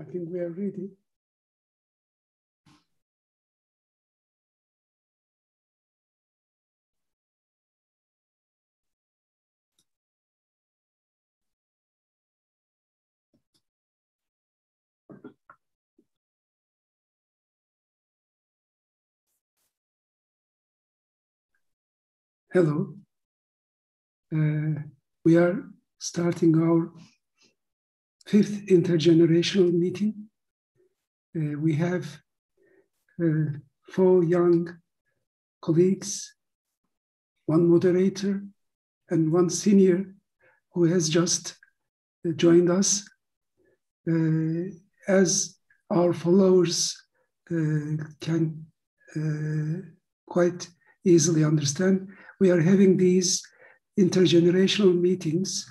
I think we are ready. Hello. We are starting our 5th intergenerational meeting. We have 4 young colleagues, 1 moderator, and 1 senior who has just joined us. As our followers can quite easily understand, we are having these intergenerational meetings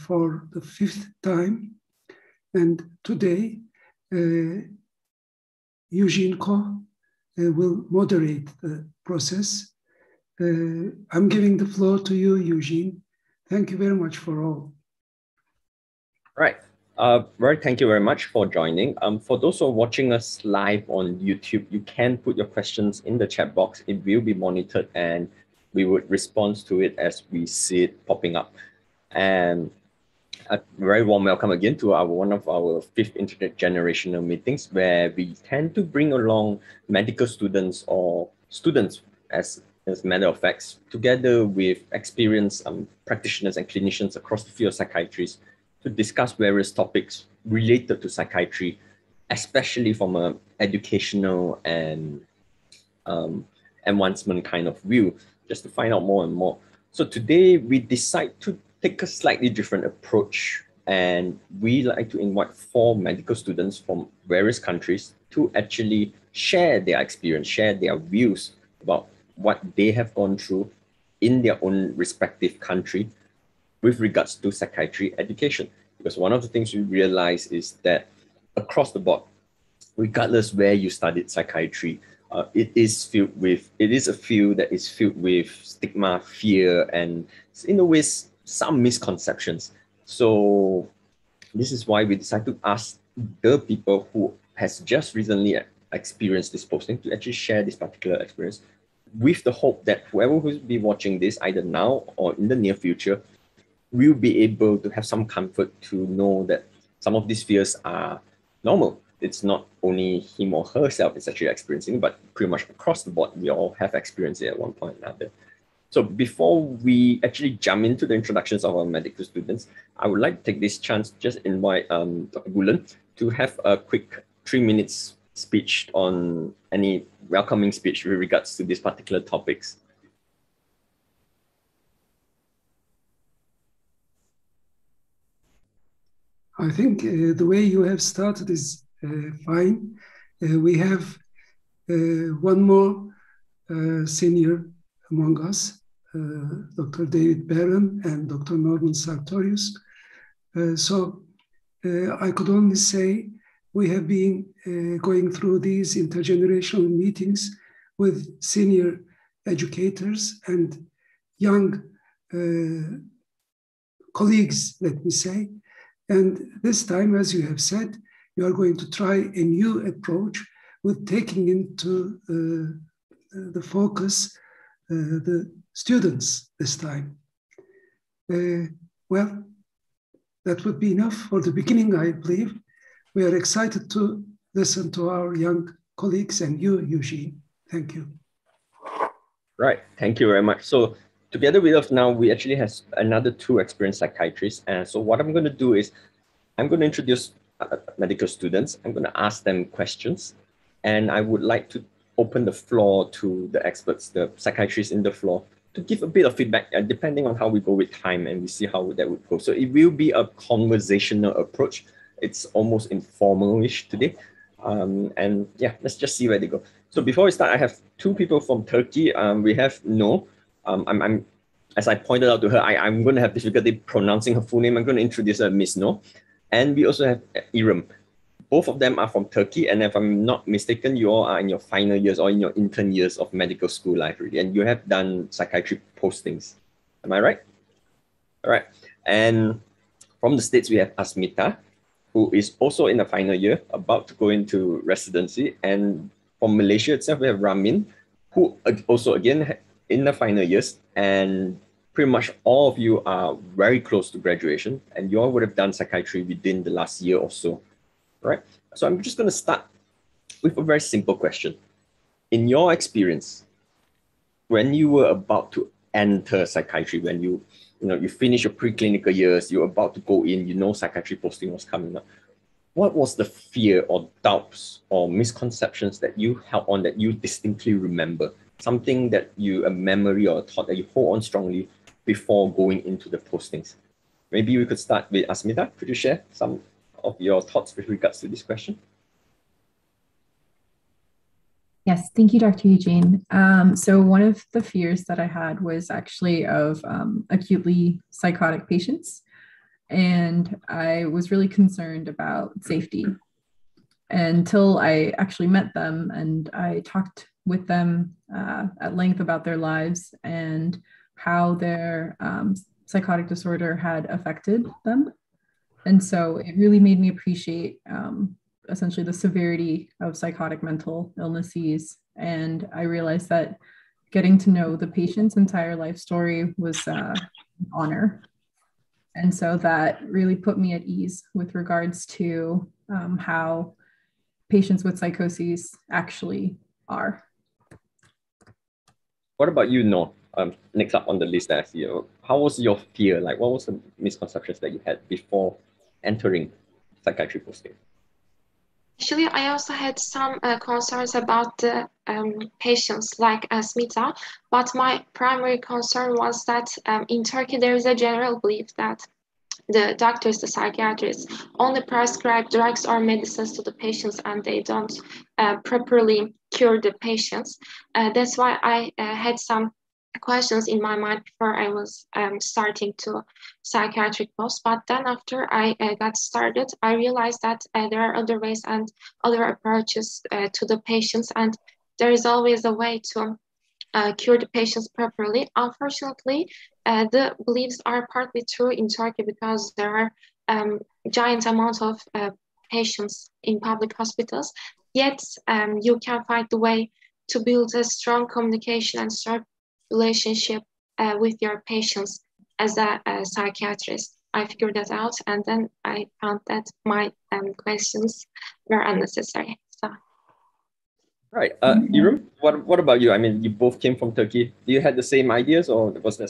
for the 5th time. And today, Eugene Ko will moderate the process. I'm giving the floor to you, Eugene. Thank you very much for all. Right. Thank you very much for joining. For those who are watching us live on YouTube, you can put your questions in the chat box. It will be monitored and we would respond to it as we see it popping up. And a very warm welcome again to one of our 5th intergenerational meetings, where we tend to bring along medical students or students as a matter of fact, together with experienced practitioners and clinicians across the field of psychiatry to discuss various topics related to psychiatry, especially from an educational and advancement kind of view, just to find out more and more. So today we decide to take a slightly different approach, and we like to invite 4 medical students from various countries to actually share their experience, share their views about what they have gone through in their own respective country with regards to psychiatry education. Because one of the things we realize is that across the board, regardless where you studied psychiatry, it is a field that is filled with stigma, fear, and in a way, some misconceptions. So this is why we decided to ask the people who has just recently experienced this posting to actually share this particular experience, with the hope that whoever will be watching this either now or in the near future will be able to have some comfort to know that some of these fears are normal. It's not only him or herself is actually experiencing, but pretty much across the board, we all have experienced it at one point or another. So before we actually jump into the introductions of our medical students, I would like to take this chance to just invite Dr. Gulen to have a quick 3 minutes speech on any welcoming speech with regards to these particular topics. I think the way you have started is fine. We have 1 more senior among us, Dr. David Barron and Dr. Norman Sartorius. So I could only say we have been going through these intergenerational meetings with senior educators and young colleagues, let me say. And this time, as you have said, you are going to try a new approach with taking into the focus the students this time. Well, that would be enough for the beginning, I believe. We are excited to listen to our young colleagues and you, Eugene. Thank you. Right, thank you very much. So together with us now, we actually have another 2 experienced psychiatrists. And so what I'm going to do is I'm going to introduce medical students. I'm going to ask them questions. And I would like to open the floor to the experts, the psychiatrists in the floor, to give a bit of feedback, depending on how we go with time, and we see how that would go. So it will be a conversational approach. It's almost informal-ish today. And yeah, let's just see where they go. So before we start, I have 2 people from Turkey. We have No. As I pointed out to her, I'm going to have difficulty pronouncing her full name. I'm going to introduce her as Miss No. And we also have Irem. Both of them are from Turkey. And if I'm not mistaken, you all are in your final years or in your intern years of medical school life already. And you have done psychiatry postings. Am I right? All right. And from the States, we have Asmita, who is also in the final year, about to go into residency. And from Malaysia itself, we have Ramen, who also again in the final years. And pretty much all of you are very close to graduation, and you all would have done psychiatry within the last year or so, right? So I'm just going to start with a very simple question. In your experience, when you were about to enter psychiatry, when you finish your preclinical years, you're about to go in, psychiatry posting was coming up. What was the fear or doubts or misconceptions that you held on that you distinctly remember? Something that a memory or a thought that you hold on strongly before going into the postings? Maybe we could start with Asmita. Could you share some of your thoughts with regards to this question? Yes, thank you, Dr. Eugene. So one of the fears that I had was actually of acutely psychotic patients. And I was really concerned about safety until I actually met them and I talked with them at length about their lives and how their psychotic disorder had affected them. And so it really made me appreciate essentially the severity of psychotic mental illnesses. And I realized that getting to know the patient's entire life story was an honor. And so that really put me at ease with regards to how patients with psychoses actually are. What about you, Noor? Next up on the list, I see. How was your fear? Like, what was the misconceptions that you had before entering psychiatry posting? Actually, I also had some concerns about the patients like Smita, but my primary concern was that in Turkey there is a general belief that the doctors, the psychiatrists, only prescribe drugs or medicines to the patients and they don't properly cure the patients. That's why I had some questions in my mind before I was starting to psychiatric post. But then after I got started, I realized that there are other ways and other approaches to the patients, and there is always a way to cure the patients properly. Unfortunately, the beliefs are partly true in Turkey because there are giant amounts of patients in public hospitals. Yet you can find the way to build a strong communication and strong relationship with your patients as a psychiatrist. I figured that out, and then I found that my questions were unnecessary. So. Right. Iram, what about you? I mean, you both came from Turkey. Do you had the same ideas, or was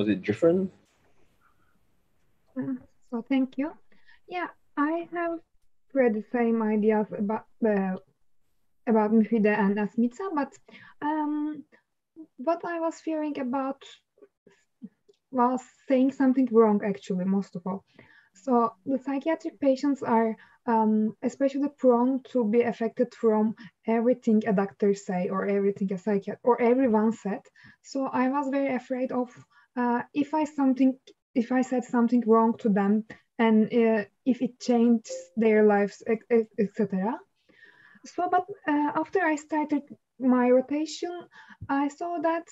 it different? So thank you. Yeah, I have read the same ideas about Mufide and Asmita, but what I was fearing about was saying something wrong, actually, most of all. So the psychiatric patients are especially prone to be affected from everything a doctor say or everything a psychiatrist or everyone said. So I was very afraid of if I said something wrong to them and if it changed their lives, etc. So, but after I started my rotation, I saw that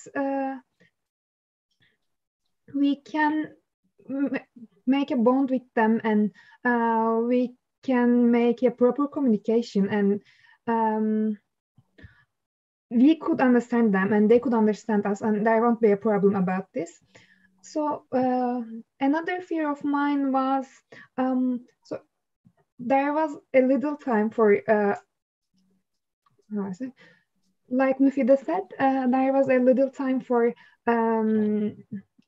we can make a bond with them and we can make a proper communication and we could understand them and they could understand us and there won't be a problem about this. So another fear of mine was, so there was a little time for, like Mufida said, there was a little time for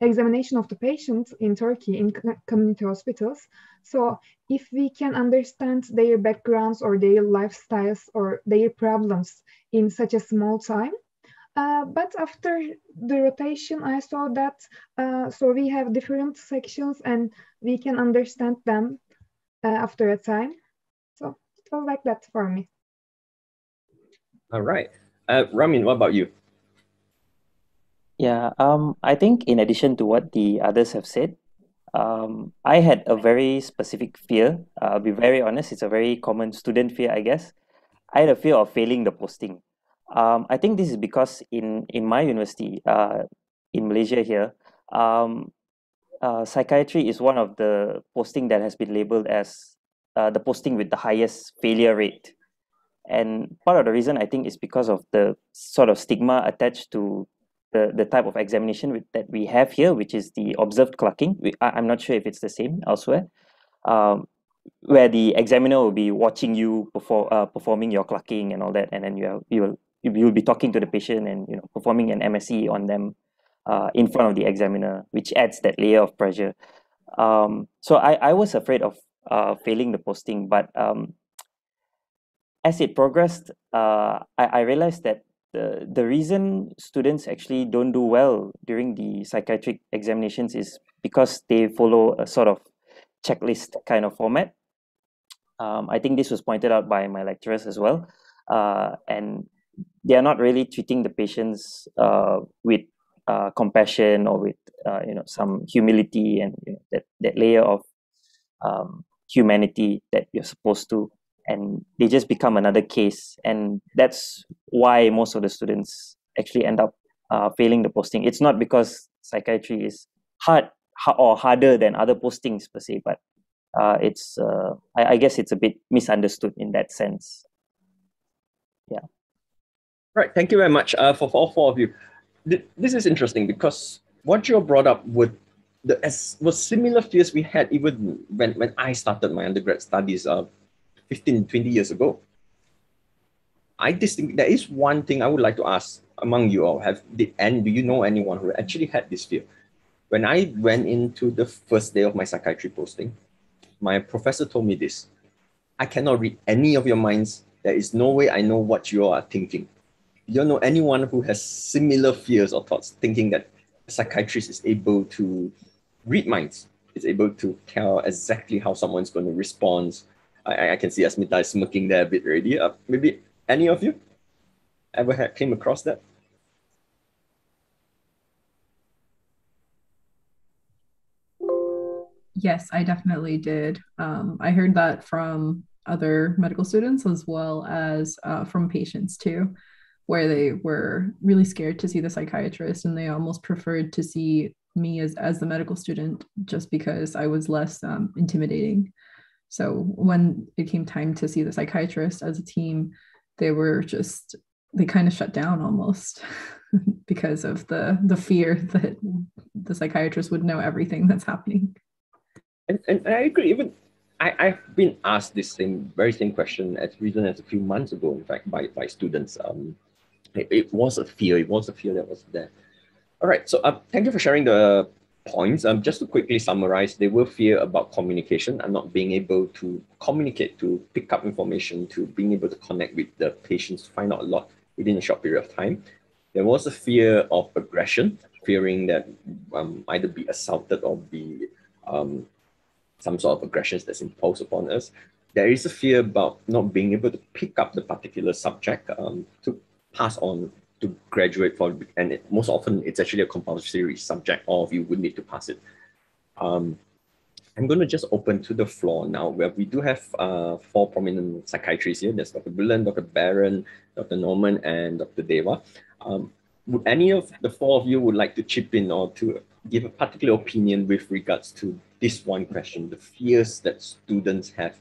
examination of the patients in Turkey in community hospitals. So if we can understand their backgrounds or their lifestyles or their problems in such a small time. But after the rotation, I saw that so we have different sections and we can understand them after a time. So it was like that for me. All right. Ramin, what about you? Yeah, I think in addition to what the others have said, I had a very specific fear. I'll be very honest, it's a very common student fear, I guess. I had a fear of failing the posting. I think this is because in my university, in Malaysia here, psychiatry is one of the posting that has been labeled as the posting with the highest failure rate. And part of the reason, I think, is because of the sort of stigma attached to the type of examination that we have here, which is the observed clocking. I'm not sure if it's the same elsewhere, where the examiner will be watching you performing your clocking and all that, and then you'll be talking to the patient and performing an MSE on them in front of the examiner, which adds that layer of pressure. So I was afraid of failing the posting, but as it progressed, I realized that the reason students actually don't do well during the psychiatric examinations is because they follow a sort of checklist kind of format. I think this was pointed out by my lecturers as well. And they are not really treating the patients with compassion or with some humility and that layer of humanity that you're supposed to. And they just become another case. And that's why most of the students actually end up failing the posting. It's not because psychiatry is hard or harder than other postings per se, but I guess it's a bit misunderstood in that sense. Yeah. Right. Thank you very much for all four of you. This is interesting because what you brought up was similar fears we had even when I started my undergrad studies 15, 20 years ago. There is one thing I would like to ask among you all. Do you know anyone who actually had this fear? When I went into the first day of my psychiatry posting, my professor told me this: I cannot read any of your minds. There is no way I know what you are thinking. You don't know anyone who has similar fears or thoughts, thinking that a psychiatrist is able to read minds, is able to tell exactly how someone's going to respond. I can see Asmita is smirking there a bit already. Maybe any of you ever came across that? Yes, I definitely did. I heard that from other medical students as well as from patients too, where they were really scared to see the psychiatrist and they almost preferred to see me as the medical student just because I was less intimidating. So when it came time to see the psychiatrist as a team, they kind of shut down almost because of the fear that the psychiatrist would know everything that's happening. And I agree. Even I've been asked this very same question as recent as a few months ago, in fact, by students. It was a fear. It was a fear that was there. All right. So thank you for sharing the points. Just to quickly summarize, they were fear about communication and not being able to communicate, to pick up information, to being able to connect with the patients, find out a lot within a short period of time. There was a fear of aggression, fearing that either be assaulted or be some sort of aggressions that's imposed upon us. There is a fear about not being able to pick up the particular subject to pass on to graduate for, and most often it's actually a compulsory subject. All of you would need to pass it. I'm going to just open to the floor now, where we do have four prominent psychiatrists here. There's Dr. Bullen, Dr. Barron, Dr. Norman, and Dr. Deva. Would any of the four of you would like to chip in or to give a particular opinion with regards to this one question, the fears that students have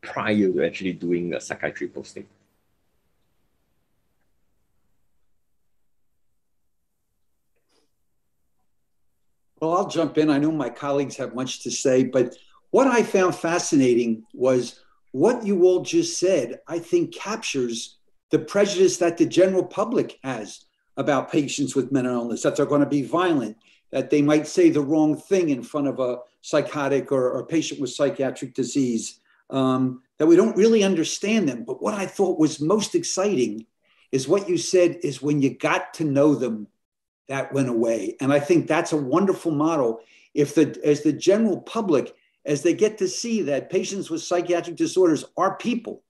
prior to actually doing a psychiatry posting? Well, I'll jump in. I know my colleagues have much to say, but what I found fascinating was what you all just said, I think captures the prejudice that the general public has about patients with mental illness, that they're going to be violent, that they might say the wrong thing in front of a psychotic or a patient with psychiatric disease, that we don't really understand them. But what I thought was most exciting is what you said is when you got to know them, that went away. And I think that's a wonderful model. As the general public, as they get to see that patients with psychiatric disorders are people,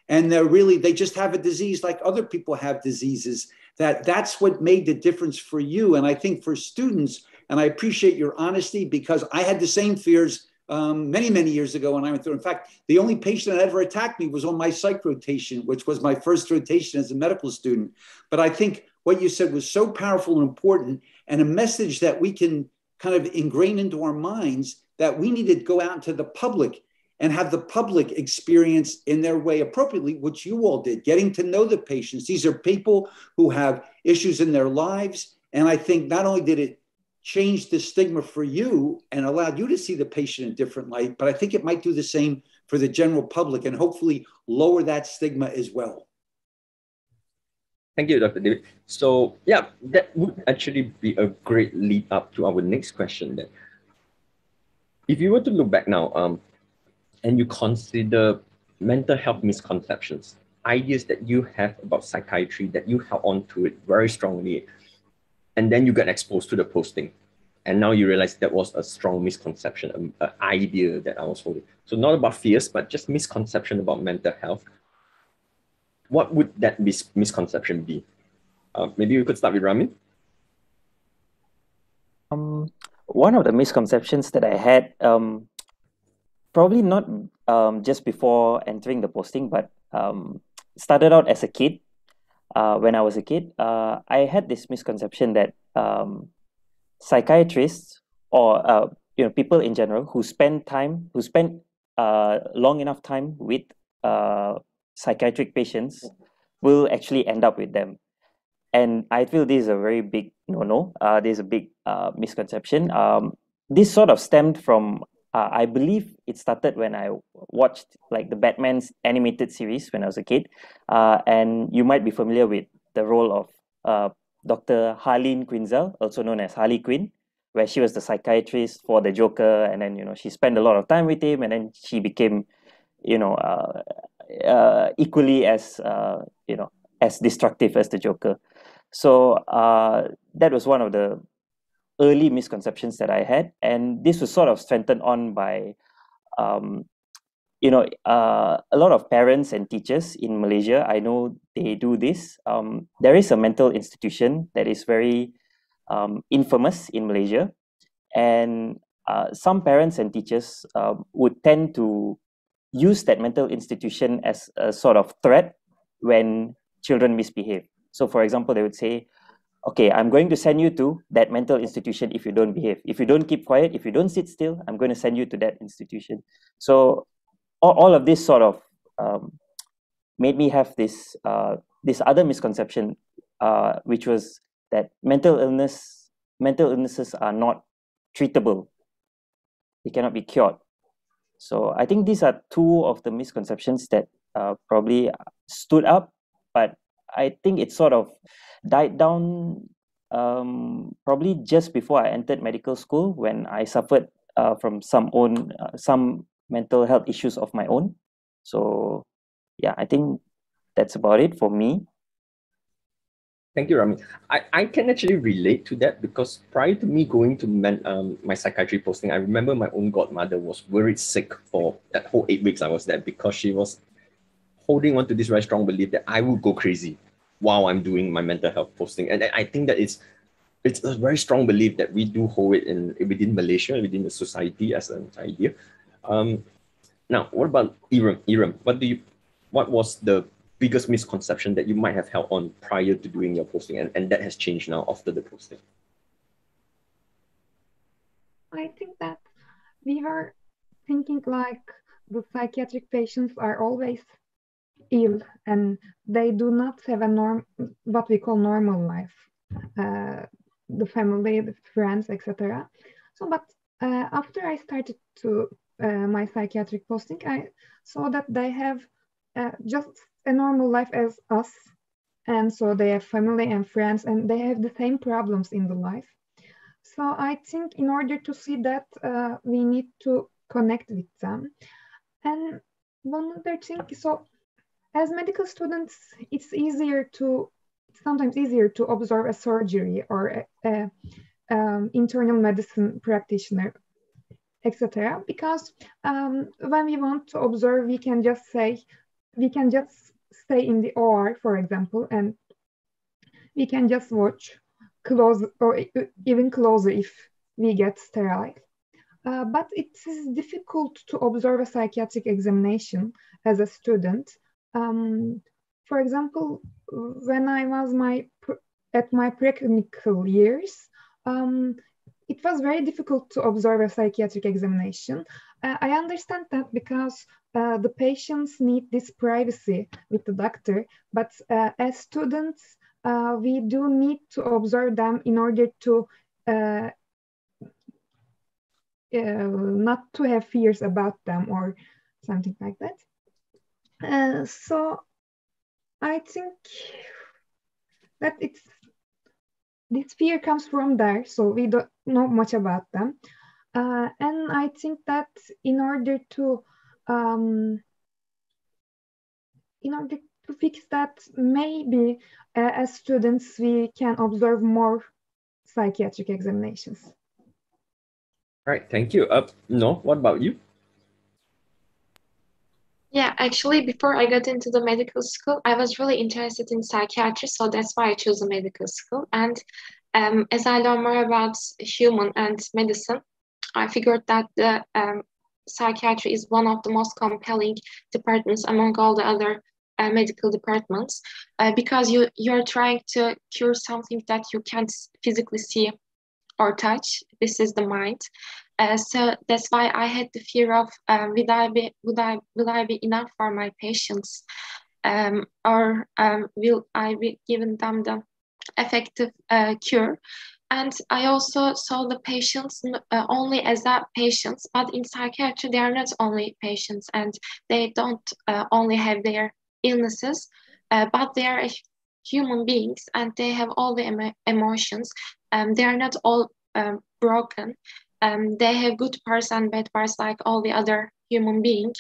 and they just have a disease like other people have diseases, that's what made the difference for you. And I think for students, and I appreciate your honesty, because I had the same fears many, many years ago when I went through. In fact, the only patient that ever attacked me was on my psych rotation, which was my first rotation as a medical student. But I think what you said was so powerful and important, and a message that we can kind of ingrain into our minds, that we need to go out into the public and have the public experience in their way appropriately, which you all did, getting to know the patients. These are people who have issues in their lives. And I think not only did it change the stigma for you and allowed you to see the patient in a different light, but I think it might do the same for the general public and hopefully lower that stigma as well. Thank you, Dr. David. So yeah, that would actually be a great lead up to our next question then. If you were to look back now, and you consider mental health misconceptions, ideas that you have about psychiatry that you held on to it very strongly, and then you get exposed to the posting, and now you realize that was a strong misconception, an idea that I was holding. So not about fears, but just misconception about mental health. What would that misconception be? Maybe we could start with Ramen. One of the misconceptions that I had, probably not just before entering the posting, but started out as a kid. When I was a kid, I had this misconception that psychiatrists or people in general who spend long enough time with psychiatric patients will actually end up with them. And I feel this is a very big no-no. There's a big misconception. This sort of stemmed from, I believe it started when I watched like the Batman's animated series when I was a kid. And you might be familiar with the role of Dr. Harleen Quinzel, also known as Harley Quinn, where she was the psychiatrist for the Joker. And then, she spent a lot of time with him, and then she became, equally as, as destructive as the Joker. So that was one of the early misconceptions that I had, and this was sort of strengthened on by a lot of parents and teachers in Malaysia. I know they do this. There is a mental institution that is very infamous in Malaysia, and some parents and teachers would tend to use that mental institution as a sort of threat when children misbehave. So for example, they would say, okay, I'm going to send you to that mental institution if you don't behave. If you don't keep quiet, if you don't sit still, I'm going to send you to that institution. So all of this sort of made me have this other misconception, which was that mental illnesses are not treatable. They cannot be cured. So I think these are two of the misconceptions that probably stood up, but I think it sort of died down probably just before I entered medical school, when I suffered from some mental health issues of my own. So yeah, I think that's about it for me. Thank you, Rami. I can actually relate to that, because prior to me going to my psychiatry posting, I remember my own godmother was worried sick for that whole 8 weeks I was there, because she was holding on to this very strong belief that I would go crazy while I'm doing my mental health posting. And I think that it's a very strong belief that we do hold it within Malaysia, within the society as an idea. Now, what about Iram? What was the biggest misconception that you might have held on prior to doing your posting, and that has changed now after the posting? I think that we were thinking like the psychiatric patients are always ill and they do not have what we call normal life, the family, the friends, etc. So, but after I started to my psychiatric posting, I saw that they have just a normal life as us, and so they have family and friends, and they have the same problems in the life. So I think in order to see that, we need to connect with them. And one other thing, so as medical students, it's sometimes easier to observe a surgery or internal medicine practitioner, etc. Because when we want to observe, we can just stay in the OR, for example, and we can just watch close or even closer if we get sterile. But it is difficult to observe a psychiatric examination as a student. For example, when I was at my preclinical years, it was very difficult to observe a psychiatric examination. I understand that because the patients need this privacy with the doctor, but as students, we do need to observe them in order to not to have fears about them or something like that. So I think that this fear comes from there, so we don't know much about them. And I think that in order to fix that, maybe as students we can observe more psychiatric examinations. All right, thank you. No, what about you? Yeah, actually, before I got into the medical school, I was really interested in psychiatry, so that's why I chose the medical school. And as I learned more about human and medicine, I figured that the psychiatry is one of the most compelling departments among all the other medical departments, because you're trying to cure something that you can't physically see or touch. This is the mind. So that's why I had the fear of will I be enough for my patients, or will I be giving them the effective cure? And I also saw the patients only as that patients, but in psychiatry they are not only patients, and they don't only have their illnesses, but they are human beings and they have all the emotions. They are not all broken. They have good parts and bad parts like all the other human beings.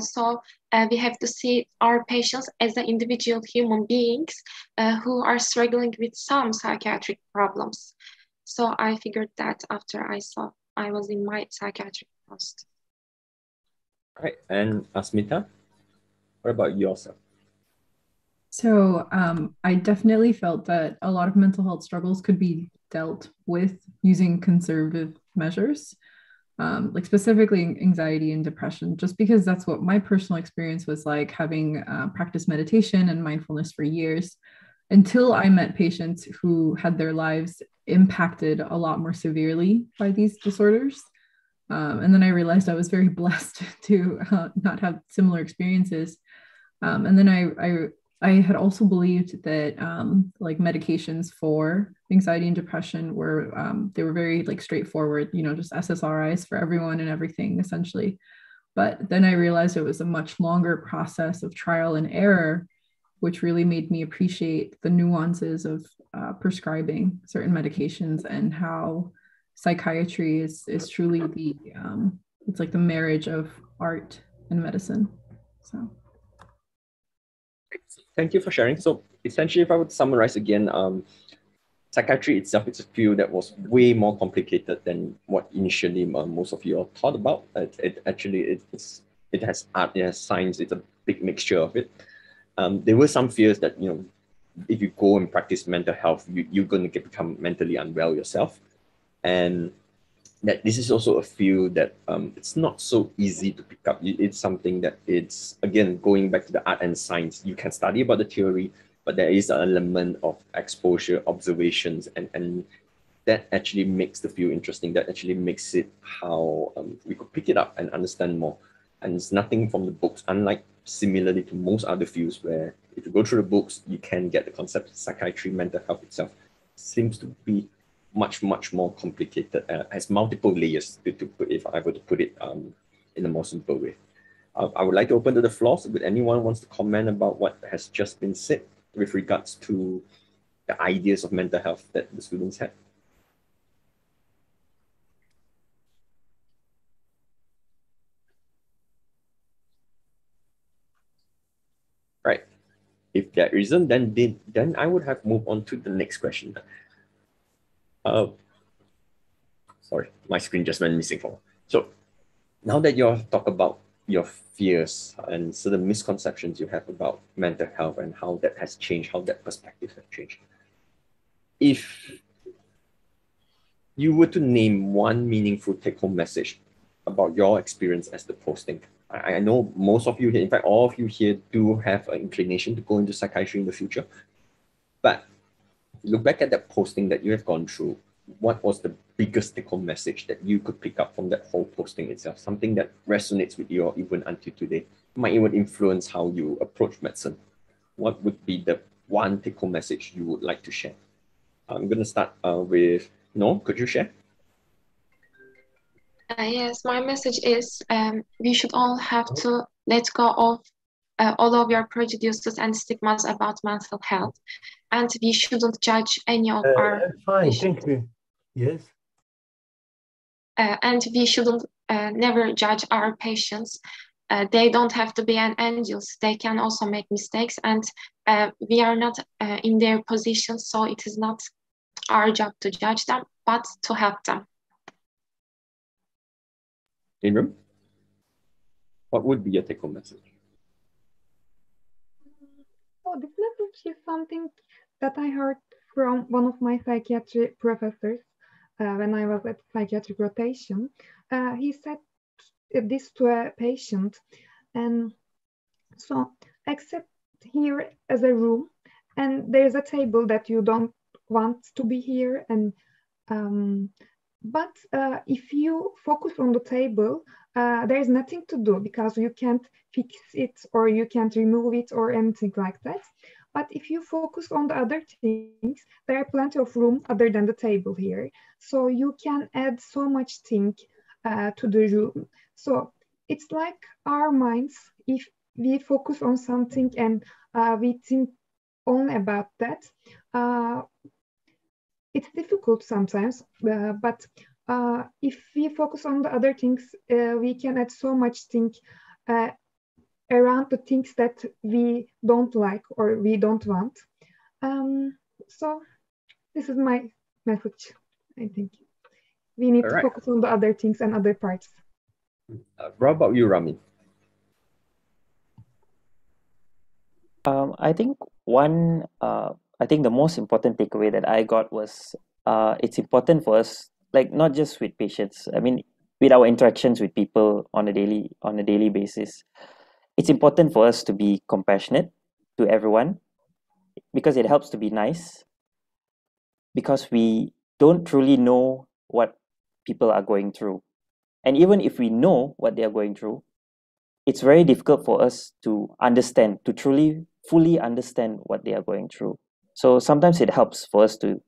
So we have to see our patients as the individual human beings who are struggling with some psychiatric problems. So I figured that after I was in my psychiatric post. All right, and Asmita, what about yourself? So I definitely felt that a lot of mental health struggles could be dealt with using conservative measures, like specifically anxiety and depression, just because that's what my personal experience was like, having practiced meditation and mindfulness for years, until I met patients who had their lives impacted a lot more severely by these disorders. And then I realized I was very blessed to not have similar experiences. And then I had also believed that like medications for anxiety and depression were they were very like straightforward, just SSRIs for everyone and everything essentially. But then I realized it was a much longer process of trial and error, which really made me appreciate the nuances of prescribing certain medications, and how psychiatry is truly it's like the marriage of art and medicine. So. Thank you for sharing. So essentially, if I would summarize again, psychiatry itself is a field that was way more complicated than what initially most of you all thought about. It has art, it has science, it's a big mixture of it. There were some fears that, if you go and practice mental health, you're going to become mentally unwell yourself. And that this is also a field that it's not so easy to pick up. It's something that it's, again, going back to the art and science. You can study about the theory, but there is an element of exposure, observations, and that actually makes the field interesting. That actually makes it how we could pick it up and understand more. And it's nothing from the books, unlike similarly to most other fields where if you go through the books, you can get the concept of psychiatry, mental health itself seems to be much more complicated, has multiple layers to put, if I were to put it in a more simple way. I would like to open to the floor, so if anyone wants to comment about what has just been said with regards to the ideas of mental health that the students had. Right. If there isn't, then I would have moved on to the next question. Sorry, my screen just went missing for a while. So now that you have talked about your fears and certain misconceptions you have about mental health and how that has changed, how that perspective has changed, if you were to name one meaningful take-home message about your experience as the posting, I know most of you here, in fact, all of you here do have an inclination to go into psychiatry in the future. But look back at that posting that you have gone through, what was the biggest take-home message that you could pick up from that whole posting itself? Something that resonates with you even until today, might even influence how you approach medicine. What would be the one take-home message you would like to share? I'm going to start with No. Could you share? Yes, my message is we should all have to let go of all of your prejudices and stigmas about mental health, and we shouldn't judge any of our fine, patients. thank you. Yes. And we shouldn't never judge our patients. They don't have to be an angels. They can also make mistakes, and we are not in their position, so it is not our job to judge them, but to help them. Inram, what would be your take-home message? Oh, this message is something that I heard from one of my psychiatry professors when I was at psychiatric rotation. He said this to a patient, and so accept here as a room, and there's a table that you don't want to be here, and but if you focus on the table, there's nothing to do because you can't fix it or you can't remove it or anything like that. But if you focus on the other things, there are plenty of room other than the table here. So you can add so much thing to the room. So it's like our minds, if we focus on something and we think only about that, it's difficult sometimes, but if we focus on the other things, we can add so much thing around the things that we don't like or we don't want. So this is my message, I think. We need to focus on the other things and other parts. What about you, Ramen? I think I think the most important takeaway that I got was it's important for us, like not just with patients, I mean, with our interactions with people on a daily basis. It's important for us to be compassionate to everyone because it helps to be nice, because we don't truly know what people are going through. And even if we know what they are going through, it's very difficult for us to understand, to truly, fully understand what they are going through. So sometimes it helps for us to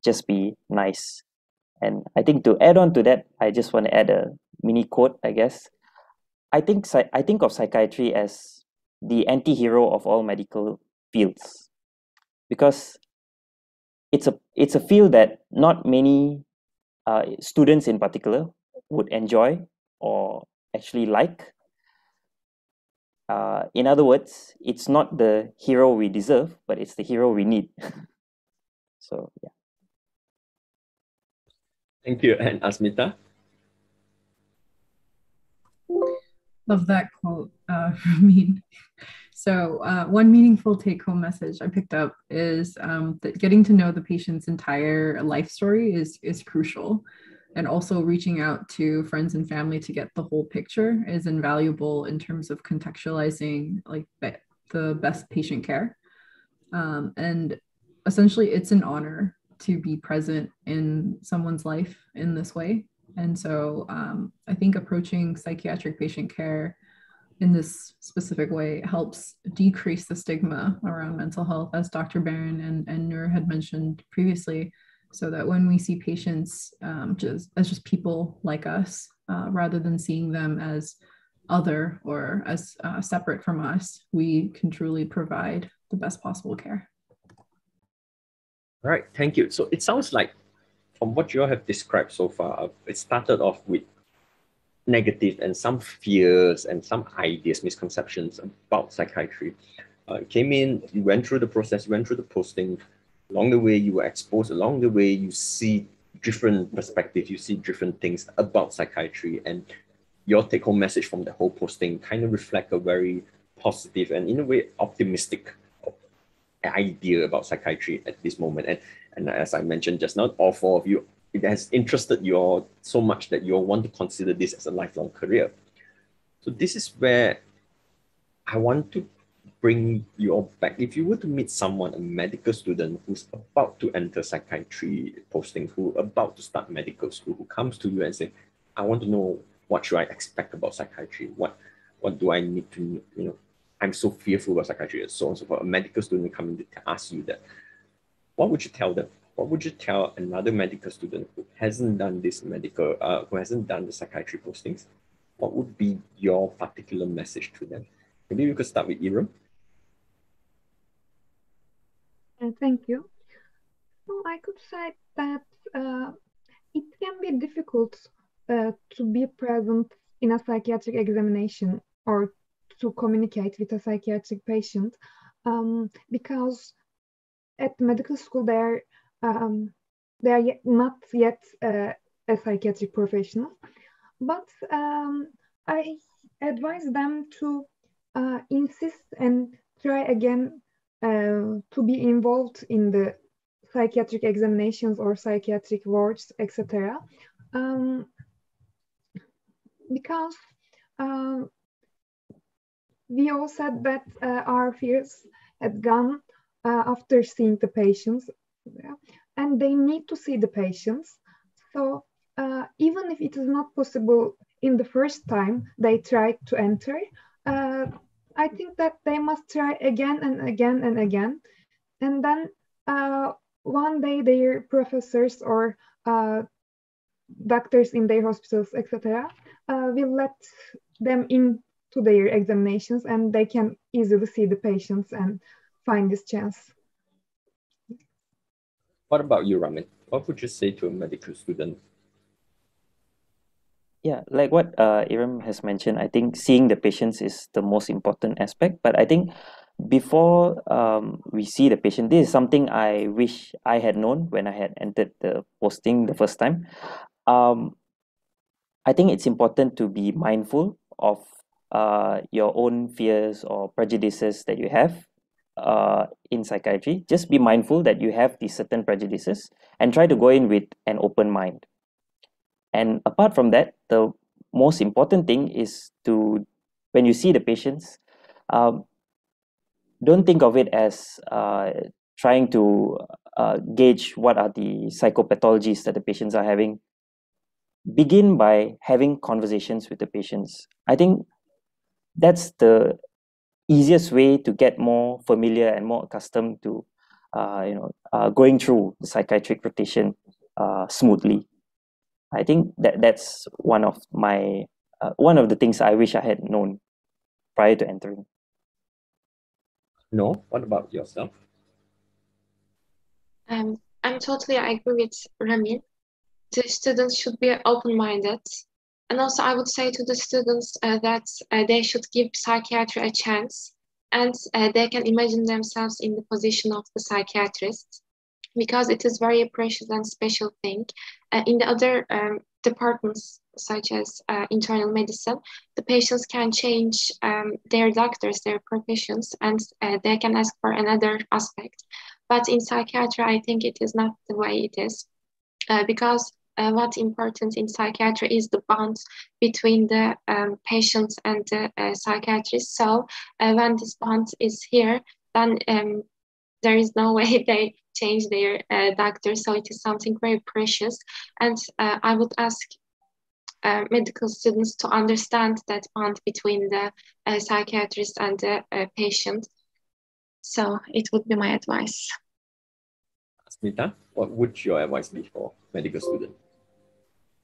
just be nice. And I think to add on to that, I just want to add a mini quote, I guess. I think of psychiatry as the anti-hero of all medical fields, because it's a field that not many students in particular would enjoy or actually like. In other words, it's not the hero we deserve, but it's the hero we need. So, yeah. Thank you. And Asmita? Love that quote, Ramin. So one meaningful take-home message I picked up is that getting to know the patient's entire life story is crucial. And also reaching out to friends and family to get the whole picture is invaluable in terms of contextualizing like the best patient care. And essentially it's an honor to be present in someone's life in this way. And so I think approaching psychiatric patient care in this specific way helps decrease the stigma around mental health, as Dr. Barron and Nur had mentioned previously, so that when we see patients just people like us, rather than seeing them as other or as separate from us, we can truly provide the best possible care. All right, thank you. So it sounds like from what you all have described so far, it started off with negative and some fears and some ideas, misconceptions about psychiatry. Came in, you went through the process, you went through the posting. Along the way, you were exposed. Along the way, you see different perspectives, you see different things about psychiatry, and your take-home message from the whole posting kind of reflect a very positive and, in a way, optimistic idea about psychiatry at this moment. And as I mentioned just now, all four of you, it has interested you all so much that you all want to consider this as a lifelong career. So this is where I want to bring you all back. If you were to meet someone, a medical student who's about to enter psychiatry posting, who about to start medical school, who comes to you and say, I want to know what should I expect about psychiatry? What do I need to, I'm so fearful about psychiatry and so on and so forth. A medical student coming to ask you that. What would you tell them? What would you tell another medical student who hasn't done this who hasn't done the psychiatry postings? What would be your particular message to them? Maybe we could start with Iram. Thank you. Well, I could say that it can be difficult to be present in a psychiatric examination or to communicate with a psychiatric patient because at medical school they are not yet a psychiatric professional, but I advise them to insist and try again to be involved in the psychiatric examinations or psychiatric wards, etc. Because we all said that our fears had gone after seeing the patients, and they need to see the patients. So even if it is not possible in the first time they try to enter, I think that they must try again and again and again. And then one day their professors or doctors in their hospitals, etc., will let them into their examinations and they can easily see the patients and find this chance. What about you, Ramen? What would you say to a medical student? Yeah, like what Iram has mentioned, I think seeing the patients is the most important aspect. But I think before we see the patient, this is something I wish I had known when I had entered the posting the first time. I think it's important to be mindful of your own fears or prejudices that you have in psychiatry. Just be mindful that you have these certain prejudices and try to go in with an open mind. And apart from that, the most important thing is to, when you see the patients, don't think of it as trying to gauge what are the psychopathologies that the patients are having. Begin by having conversations with the patients. I think that's the easiest way to get more familiar and more accustomed to going through the psychiatric rotation smoothly. I think that's one of the things I wish I had known prior to entering. No, what about yourself? I'm totally agree with Ramin. The students should be open-minded. And also I would say to the students that they should give psychiatry a chance and they can imagine themselves in the position of the psychiatrist because it is very precious and special thing. In the other departments, such as internal medicine, the patients can change their doctors, their professions, and they can ask for another aspect. But in psychiatry, I think it is not the way it is because what's important in psychiatry is the bond between the patients and the psychiatrist. So when this bond is here, then there is no way they change their doctor. So it is something very precious. And I would ask medical students to understand that bond between the psychiatrist and the patient. So it would be my advice. Smita, what would your advice be for medical students?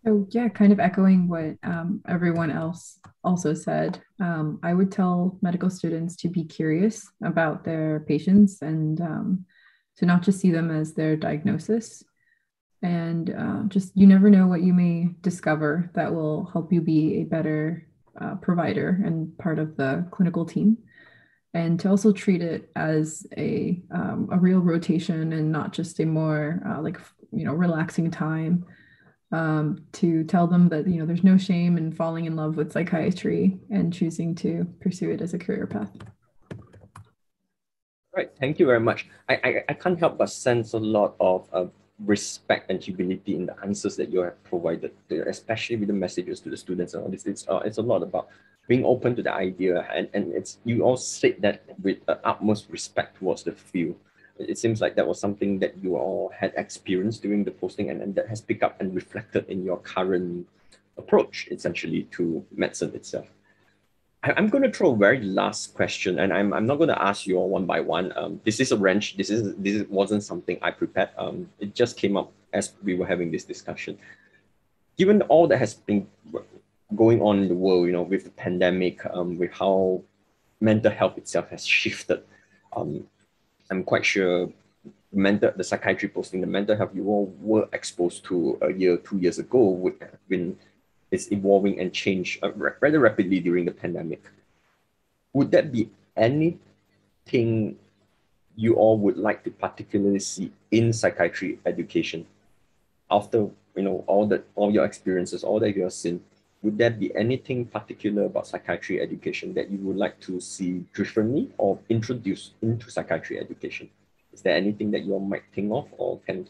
So yeah, kind of echoing what everyone else also said, I would tell medical students to be curious about their patients and to not just see them as their diagnosis. And just, you never know what you may discover that will help you be a better provider and part of the clinical team. And to also treat it as a real rotation and not just a more relaxing time. To tell them that there's no shame in falling in love with psychiatry and choosing to pursue it as a career path. Right, thank you very much. I can't help but sense a lot of respect and humility in the answers that you have provided, especially with the messages to the students and all this. It's a lot about being open to the idea, and it's, you all said that with utmost respect towards the field. It seems like that was something that you all had experienced during the posting, and that has picked up and reflected in your current approach, essentially, to medicine itself. I'm going to throw a very last question, and I'm not going to ask you all one by one. This is a wrench. This wasn't something I prepared. It just came up as we were having this discussion. Given all that has been going on in the world, with the pandemic, with how mental health itself has shifted, I'm quite sure the psychiatry posting, the mental health you all were exposed to a year, 2 years ago would have been, it's evolving and changed rather rapidly during the pandemic. Would that be anything you all would like to particularly see in psychiatry education after all your experiences, all that you have seen? Would there be anything particular about psychiatry education that you would like to see differently or introduced into psychiatry education? Is there anything that you all might think of or can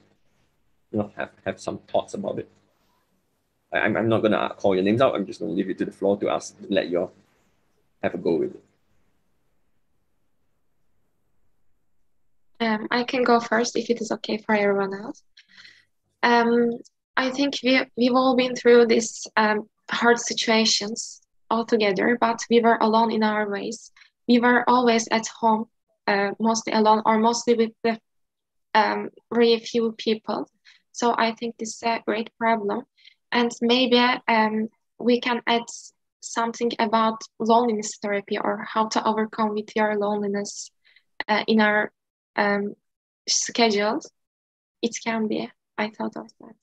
have some thoughts about it? I'm not going to call your names out. I'm just going to leave it to the floor to let you all have a go with it. I can go first if it is okay for everyone else. I think we've all been through these hard situations all together, but we were alone in our ways. We were always at home, mostly alone or mostly with the very few people. So I think this is a great problem. And maybe we can add something about loneliness therapy or how to overcome with your loneliness in our schedules. It can be. I thought of that.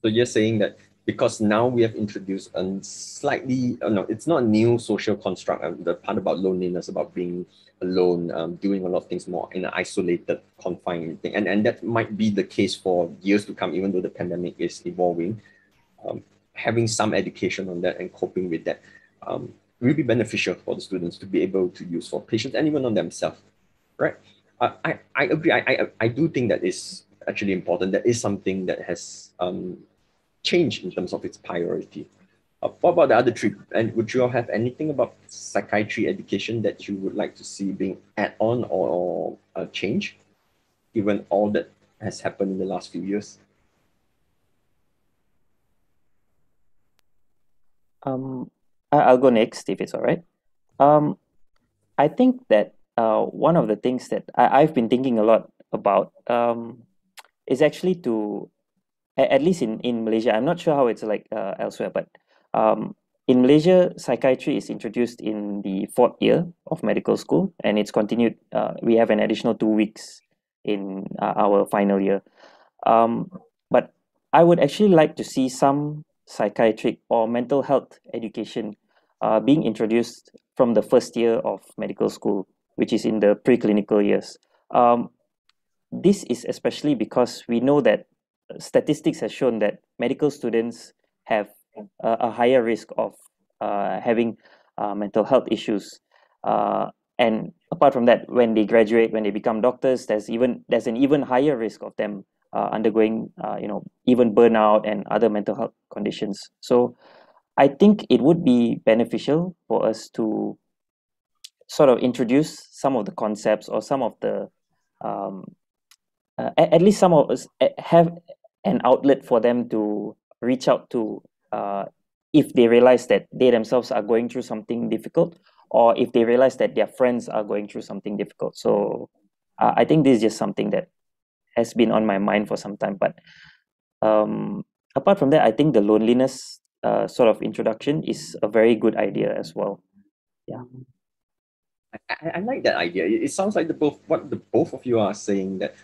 So you're saying that because now we have introduced a slightly, no, it's not a new social construct, the part about loneliness, about being alone, doing a lot of things more in an isolated, confined thing. And that might be the case for years to come, even though the pandemic is evolving. Having some education on that and coping with that will be beneficial for the students to be able to use for patients and even on themselves, right? I agree. I do think that is actually important. That is something that has changed in terms of its priority. What about the other three? And would you all have anything about psychiatry education that you would like to see being add on or change, given all that has happened in the last few years? I'll go next if it's all right. I think that one of the things that I've been thinking a lot about is actually to, at least in Malaysia, I'm not sure how it's like elsewhere, but in Malaysia, psychiatry is introduced in the 4th year of medical school, and it's continued. We have an additional 2 weeks in our final year. But I would actually like to see some psychiatric or mental health education being introduced from the 1st year of medical school, which is in the preclinical years. This is especially because we know that statistics has shown that medical students have a higher risk of having mental health issues. And apart from that, when they graduate, when they become doctors, there's an even higher risk of them undergoing even burnout and other mental health conditions. So I think it would be beneficial for us to sort of introduce some of the concepts or some of the at least some of us have an outlet for them to reach out to if they realize that they themselves are going through something difficult, or if they realize that their friends are going through something difficult. So I think this is just something that has been on my mind for some time. But apart from that, I think the loneliness sort of introduction is a very good idea as well. Yeah. I like that idea. It sounds like what the both of you are saying, that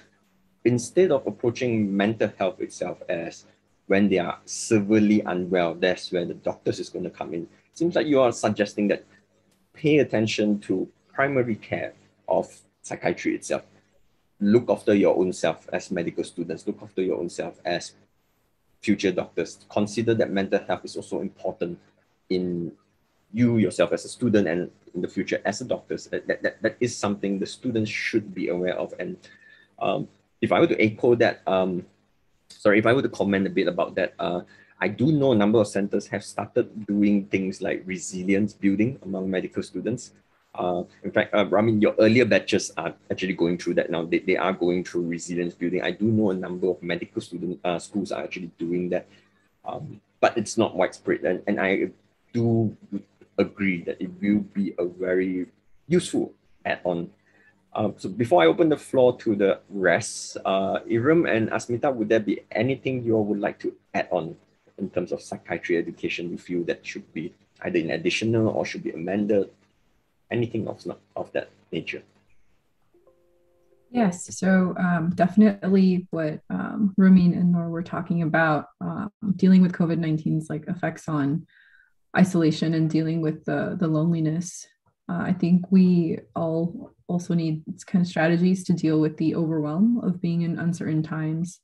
instead of approaching mental health itself as when they are severely unwell, that's where the doctors is going to come in. It seems like you are suggesting that pay attention to primary care of psychiatry itself. Look after your own self as medical students, look after your own self as future doctors. Consider that mental health is also important in you yourself as a student and in the future as a doctor. That is something the students should be aware of. And if I were to echo that, if I were to comment a bit about that, I do know a number of centers have started doing things like resilience building among medical students. In fact, Ramen, your earlier batches are actually going through that now. They are going through resilience building. I do know a number of medical schools are actually doing that, but it's not widespread. And I do agree that it will be a very useful add-on. So before I open the floor to the rest, Iram and Asmita, would there be anything you all would like to add on in terms of psychiatry education you feel that should be either in additional or should be amended? Anything of that nature? Yes, so definitely what Ramin and Noor were talking about, dealing with COVID-19's like effects on isolation and dealing with the loneliness. I think we all also need kind of strategies to deal with the overwhelm of being in uncertain times,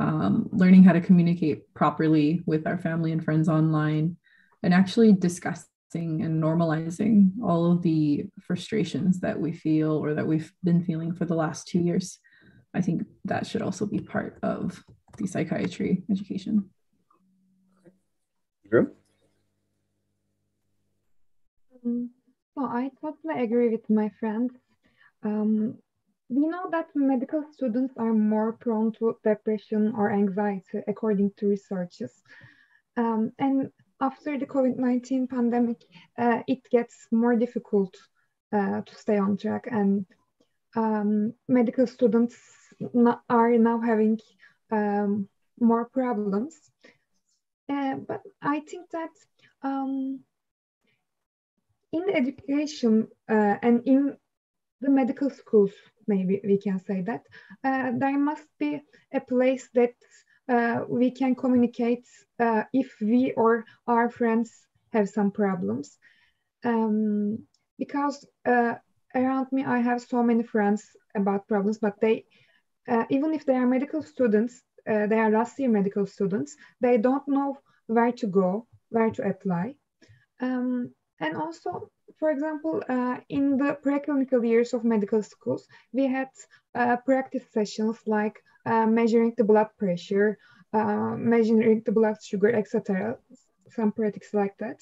learning how to communicate properly with our family and friends online, and actually discussing and normalizing all of the frustrations that we feel or that we've been feeling for the last 2 years. I think that should also be part of the psychiatry education. Iram? So I totally agree with my friends. We know that medical students are more prone to depression or anxiety, according to researches. And after the COVID-19 pandemic, it gets more difficult to stay on track. And medical students are now having more problems. But I think that in education and in the medical schools, maybe we can say that, there must be a place that we can communicate if we or our friends have some problems. Because around me, I have so many friends about problems, but they, even if they are medical students, they are last year medical students, they don't know where to go, where to apply. And also, for example, in the preclinical years of medical schools, we had practice sessions like measuring the blood pressure, measuring the blood sugar, etc. Some practice like that.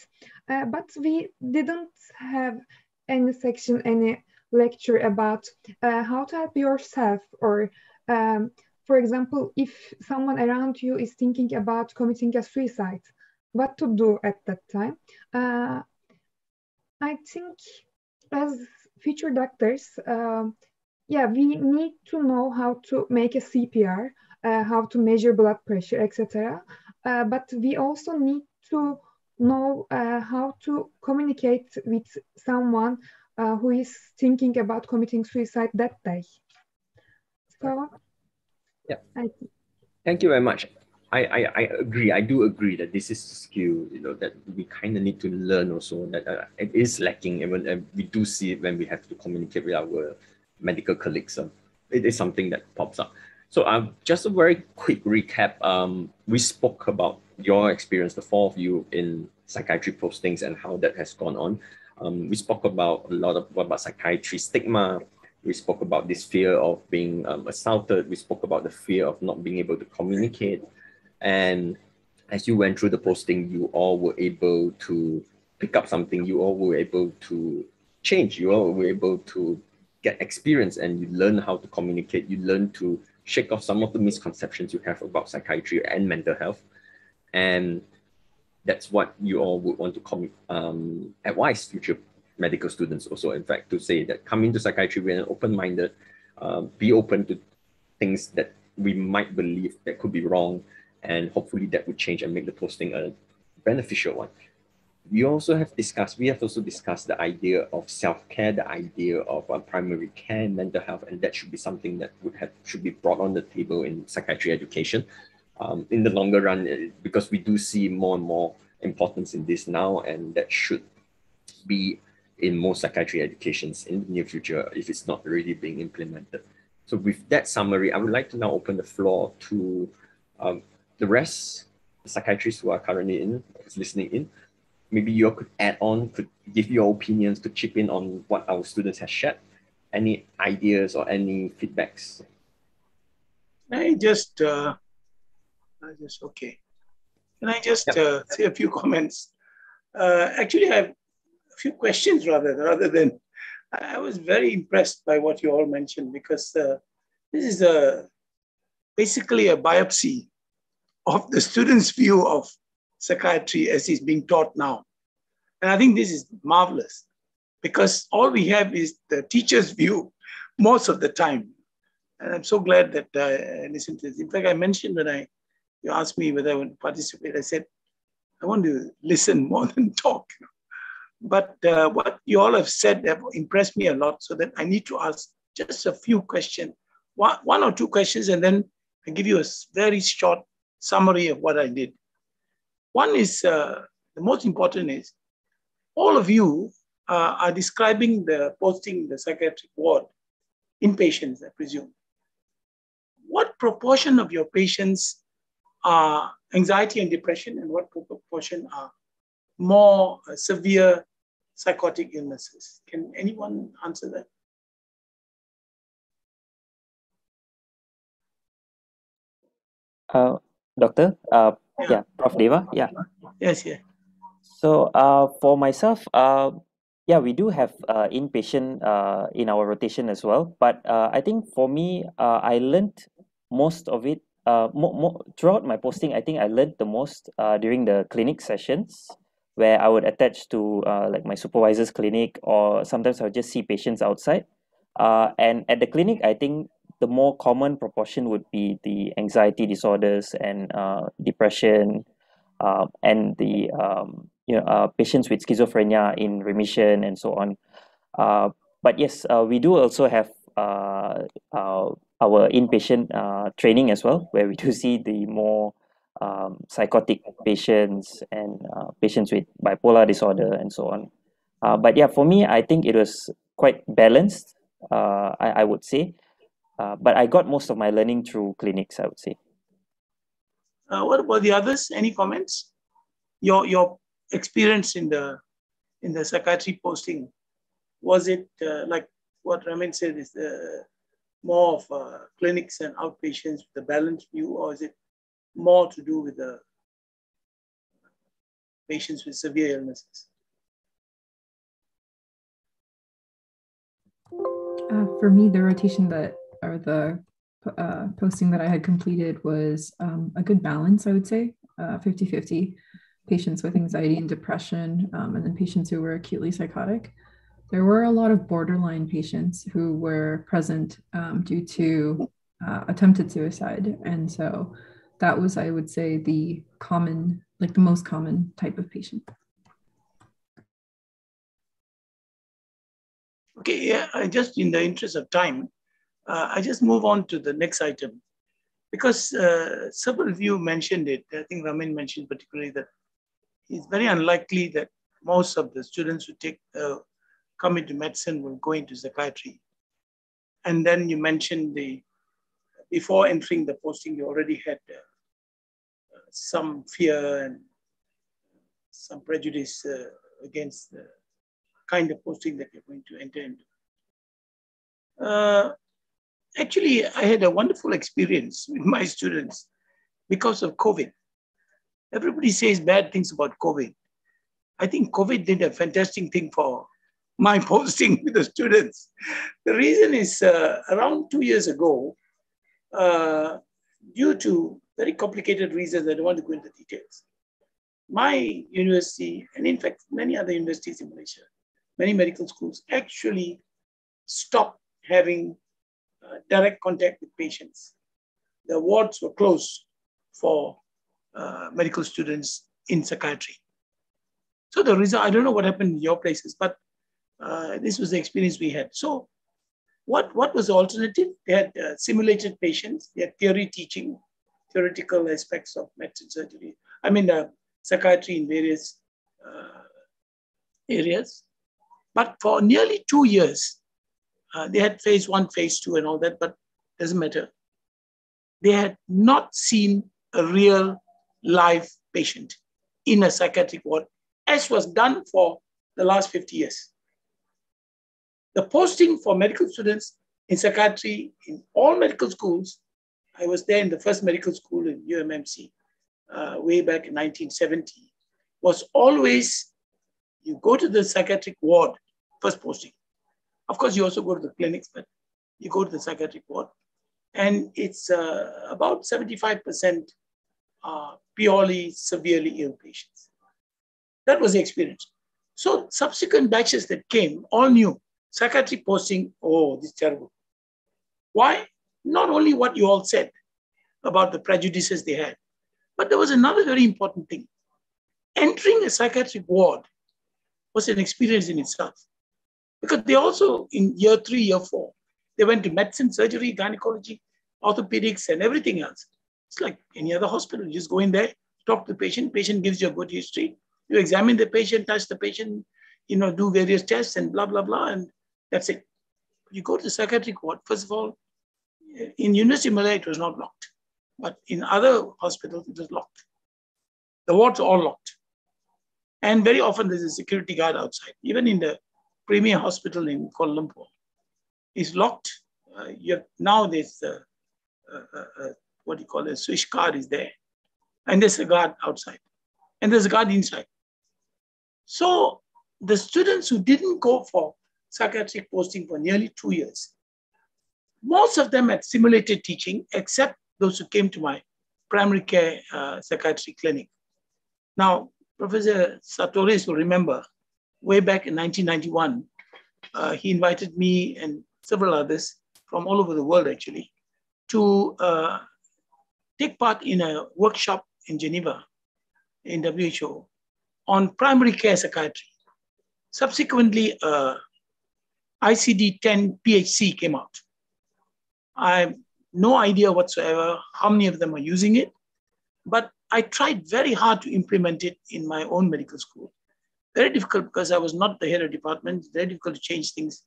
But we didn't have any section, any lecture about how to help yourself, or for example, if someone around you is thinking about committing a suicide, what to do at that time. I think as future doctors, we need to know how to make a CPR, how to measure blood pressure, etc. But we also need to know how to communicate with someone who is thinking about committing suicide that day. So, yeah. Thank you very much. I agree. I do agree that this is a skill, that we kind of need to learn also, that it is lacking. And we do see it when we have to communicate with our medical colleagues. It is something that pops up. So just a very quick recap. We spoke about your experience, the four of you, in psychiatry postings and how that has gone on. We spoke about a lot about psychiatry stigma. We spoke about this fear of being assaulted. We spoke about the fear of not being able to communicate. And as you went through the posting, you all were able to pick up something. You all were able to change. You all were able to get experience, and you learn how to communicate. You learn to shake off some of the misconceptions you have about psychiatry and mental health. And that's what you all would want to advise future medical students also, in fact, to say that coming to psychiatry with an open-minded, be open to things that we might believe that could be wrong, and hopefully that would change and make the posting a beneficial one. We have also discussed the idea of self-care, the idea of primary care and mental health, and that should be something that should be brought on the table in psychiatry education in the longer run, because we do see more and more importance in this now, and that should be in most psychiatry educations in the near future if it's not already being implemented. So with that summary, I would like to now open the floor to the rest, the psychiatrists who are currently listening in. Maybe you could add on, could give your opinions, could chip in on what our students have shared. Any ideas or any feedbacks? Can I just, okay. Can I just say a few comments? Actually, I have a few questions rather than, I was very impressed by what you all mentioned, because this is basically a biopsy of the student's view of psychiatry as is being taught now. And I think this is marvelous, because all we have is the teacher's view most of the time. And I'm so glad that I listened to this. In fact, I mentioned when you asked me whether I would participate, I said, I want to listen more than talk. But what you all have said have impressed me a lot, so that I need to ask just a few questions, one or two questions, and then I give you a very short summary of what I did. One is, the most important is, all of you are describing the posting the psychiatric ward inpatients, I presume. What proportion of your patients are anxiety and depression, and what proportion are more severe psychotic illnesses? Can anyone answer that? Doctor, yeah, Prof. Deva, yeah. Yes, yeah. So for myself, yeah, we do have inpatient in our rotation as well. But I think for me, I learned most of it throughout my posting. I think I learned the most during the clinic sessions, where I would attach to like my supervisor's clinic, or sometimes I would just see patients outside. And at the clinic, I think the more common proportion would be the anxiety disorders and depression, and the patients with schizophrenia in remission and so on. But yes, we do also have our inpatient training as well, where we do see the more psychotic patients and patients with bipolar disorder and so on. But yeah, for me, I think it was quite balanced, I would say. But I got most of my learning through clinics, I would say. What about the others? Any comments? Your experience in the psychiatry posting, was it like what Ramen said, is more of clinics and outpatients with the balanced view, or is it more to do with the patients with severe illnesses? For me, the rotation or the posting that I had completed was a good balance, I would say, 50-50. Patients with anxiety and depression, and then patients who were acutely psychotic. There were a lot of borderline patients who were present due to attempted suicide. And so that was, I would say, the most common type of patient. Okay, yeah, just in the interest of time, I just move on to the next item, because several of you mentioned it. I think Ramen mentioned particularly that it's very unlikely that most of the students who come into medicine will go into psychiatry. And then you mentioned before entering the posting, you already had some fear and some prejudice against the kind of posting that you're going to enter into. Actually, I had a wonderful experience with my students because of COVID. Everybody says bad things about COVID. I think COVID did a fantastic thing for my posting with the students. The reason is around 2 years ago, due to very complicated reasons, I don't want to go into details, my university, and in fact, many other universities in Malaysia, many medical schools actually stopped having direct contact with patients. The wards were closed for medical students in psychiatry. So the result, I don't know what happened in your places, but this was the experience we had. So what was the alternative? They had simulated patients, they had theoretical aspects of medicine surgery. Psychiatry in various areas. But for nearly 2 years, they had phase 1, phase 2 and all that, but it doesn't matter. They had not seen a real live patient in a psychiatric ward, as was done for the last 50 years. The posting for medical students in psychiatry in all medical schools I was there in the first medical school in UMMC way back in 1970, was always you go to the psychiatric ward, first posting. Of course, you also go to the clinics, but you go to the psychiatric ward. And it's about 75% purely severely ill patients. That was the experience. So subsequent batches that came all knew psychiatric posting, oh, this is terrible. Why? Not only what you all said about the prejudices they had, but there was another very important thing. Entering a psychiatric ward was an experience in itself. Because they also, in year 3, year 4, they went to medicine, surgery, gynecology, orthopedics, and everything else. It's like any other hospital. You just go in there, talk to the patient gives you a good history. You examine the patient, touch the patient, do various tests and blah, blah, blah, and that's it. You go to the psychiatric ward, first of all, in University of Malaya, it was not locked. But in other hospitals, it was locked. The wards are all locked. And very often there's a security guard outside. Even in the premier hospital in Kuala Lumpur, it's locked. Now there's what do you call it? A switch card is there. And there's a guard outside. And there's a guard inside. So the students who didn't go for psychiatric posting for nearly 2 years, most of them had simulated teaching, except those who came to my primary care psychiatry clinic. Now, Professor Sartorius will remember, way back in 1991, he invited me and several others from all over the world, actually, to take part in a workshop in Geneva, in WHO, on primary care psychiatry. Subsequently, ICD-10 PHC came out. I have no idea whatsoever how many of them are using it, but I tried very hard to implement it in my own medical school. Very difficult because I was not the head of department, very difficult to change things.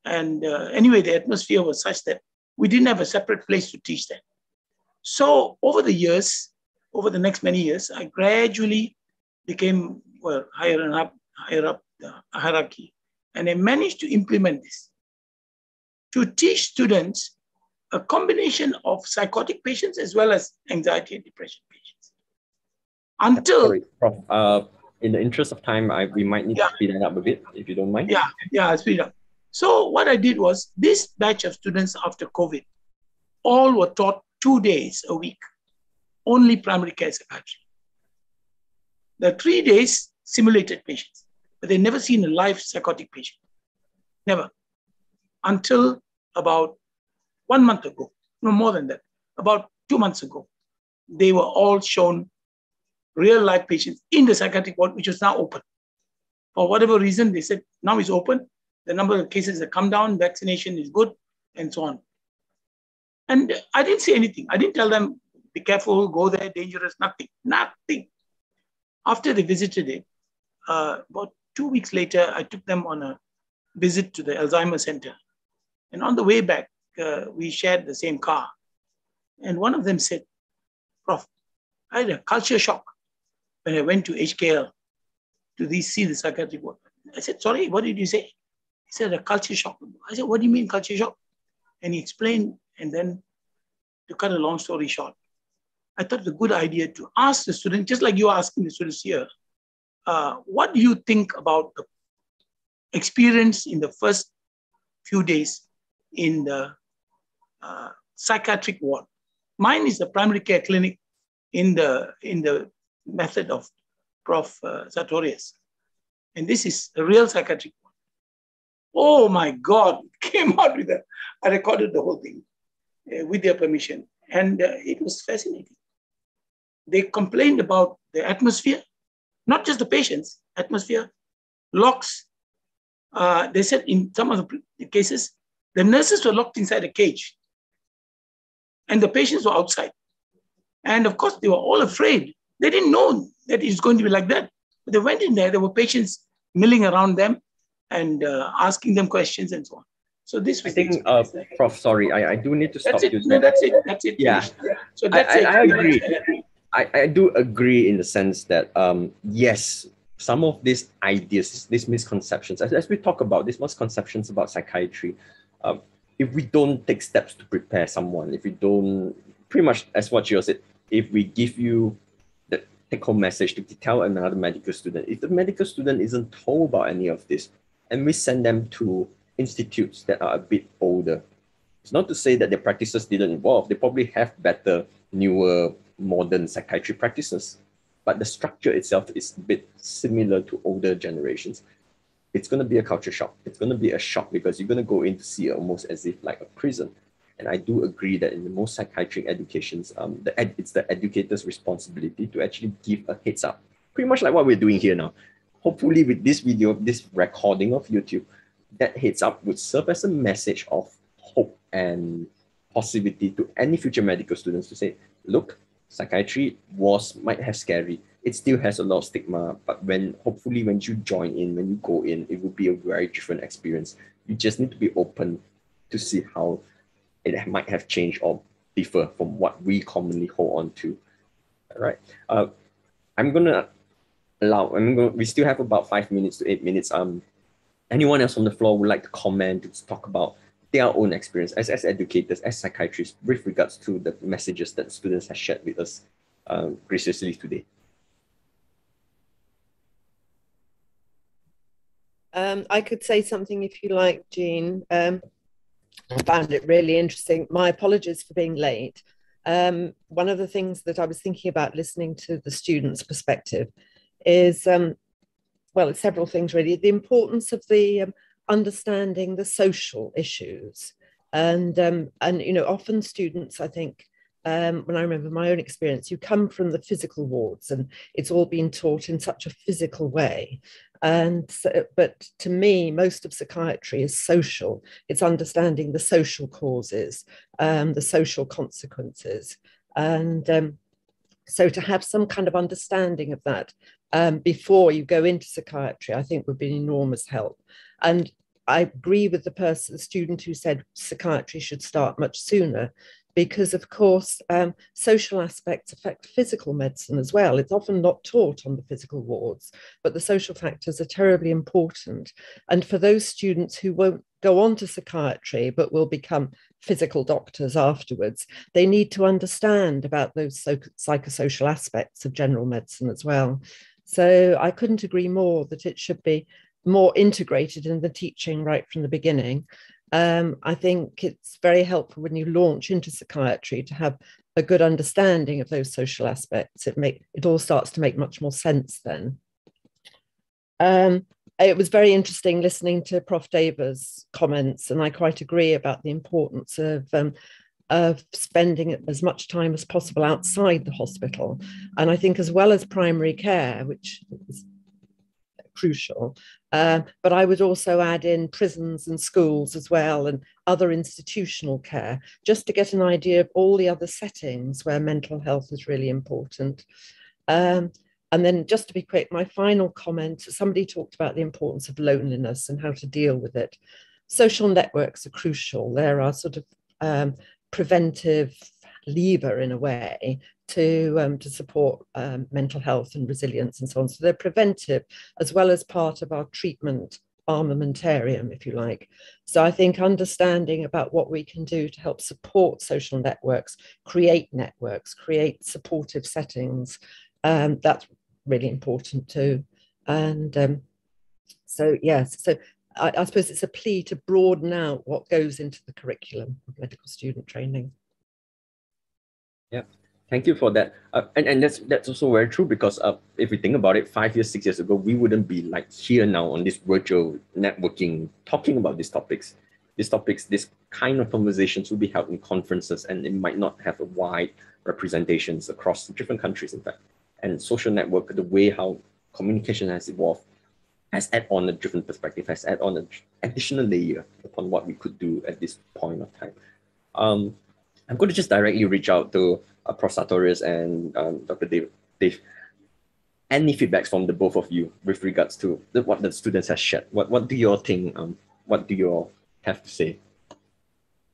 And anyway, the atmosphere was such that we didn't have a separate place to teach that. So over the years, over the next many years, I gradually became higher up the hierarchy. And I managed to implement this to teach students a combination of psychotic patients as well as anxiety and depression patients. Sorry, Prof. In the interest of time, we might need to speed that up a bit, if you don't mind. Yeah, I'll speed up. So what I did was, this batch of students after COVID, all were taught 2 days a week, only primary care psychiatry. The 3 days simulated patients, but they never seen a live psychotic patient. Never. Until about 1 month ago, no more than that, about 2 months ago, they were all shown real life patients in the psychiatric ward, which was now open. For whatever reason, they said, now it's open. The number of cases have come down, vaccination is good, and so on. And I didn't say anything. I didn't tell them, be careful, go there, dangerous, nothing. After they visited it, about 2 weeks later, I took them on a visit to the Alzheimer's Center. And on the way back, we shared the same car. And one of them said, Prof, I had a culture shock when I went to HKL to see the psychiatric ward. I said, sorry, what did you say? He said, a culture shock. I said, what do you mean culture shock? And he explained, and then to cut a long story short, I thought it was a good idea to ask the student, just like you're asking the students here, what do you think about the experience in the first few days in the psychiatric ward? Mine is the primary care clinic in the method of Prof. Sartorius. And this is a real psychiatric ward. Oh my God, came out with I recorded the whole thing with their permission. And it was fascinating. They complained about the atmosphere, not just the patients, atmosphere, locks. They said in some of the cases, the nurses were locked inside a cage and the patients were outside. And of course, they were all afraid. They didn't know that it's going to be like that. But they went in there were patients milling around them and asking them questions and so on. So this was Prof, sorry, I do need to stop you. No, that's it. Yeah. So that's it. I agree. I do agree in the sense that, yes, some of these ideas, these misconceptions, as we talk about these misconceptions about psychiatry, if we don't take steps to prepare someone, if we don't pretty much as what you said, if we give you the take-home message to tell another medical student, if the medical student isn't told about any of this, and we send them to institutes that are a bit older, it's not to say that their practices didn't evolve. They probably have better, newer, modern psychiatry practices, but the structure itself is a bit similar to older generations. It's going to be a culture shock. It's going to be a shock because you're going to go in to see it almost as if like a prison. And I do agree that in the most psychiatric educations, it's the educator's responsibility to actually give a heads up, pretty much like what we're doing here now. Hopefully with this video, this recording of YouTube, that heads up would serve as a message of hope and possibility to any future medical students to say, look, psychiatry might have scary. It still has a lot of stigma, but hopefully when you join in, when you go in, it will be a very different experience. You just need to be open to see how it might have changed or differ from what we commonly hold on to. All right. We still have about 5 minutes to 8 minutes. Anyone else on the floor would like to comment, to talk about their own experience as educators, as psychiatrists, with regards to the messages that students have shared with us graciously today? I could say something if you like, Jean. I found it really interesting. My apologies for being late. One of the things that I was thinking about listening to the students' perspective is, well, it's several things really. The importance of the understanding the social issues. And you know, often students, I think, when I remember my own experience, you come from the physical wards and it's all been taught in such a physical way. And so, but to me, most of psychiatry is social. It's understanding the social causes, the social consequences. And so to have some kind of understanding of that before you go into psychiatry, I think would be an enormous help. And I agree with the student who said psychiatry should start much sooner, because of course, social aspects affect physical medicine as well. It's often not taught on the physical wards, but the social factors are terribly important. And for those students who won't go on to psychiatry, but will become physical doctors afterwards, they need to understand about those psychosocial aspects of general medicine as well. So I couldn't agree more that it should be more integrated in the teaching right from the beginning. I think it's very helpful when you launch into psychiatry to have a good understanding of those social aspects. It all starts to make much more sense then. It was very interesting listening to Prof. Davis' comments, and I quite agree about the importance of spending as much time as possible outside the hospital. And I think as well as primary care, which is crucial, but I would also add in prisons and schools as well, and other institutional care, just to get an idea of all the other settings where mental health is really important. And then just to be quick, my final comment, somebody talked about the importance of loneliness and how to deal with it. Social networks are crucial. There are sort of preventive lever in a way to support mental health and resilience and so on. So they're preventive as well as part of our treatment armamentarium, if you like. So I think understanding about what we can do to help support social networks, create supportive settings, that's really important too. And so yes, so I suppose it's a plea to broaden out what goes into the curriculum of medical student training. Yeah, thank you for that. And that's also very true, because if we think about it, 5 years, 6 years ago, we wouldn't be like here now on this virtual networking talking about these topics. This kind of conversations will be held in conferences, and it might not have a wide representations across different countries, in fact. And social network, the way how communication has evolved, has added on a different perspective, has added on an additional layer upon what we could do at this point of time. I'm going to just directly reach out to Prof. Sartorius and Dr. Dave. Any feedbacks from the both of you with regards to what the students have shared? What do you all think? What do you all have to say?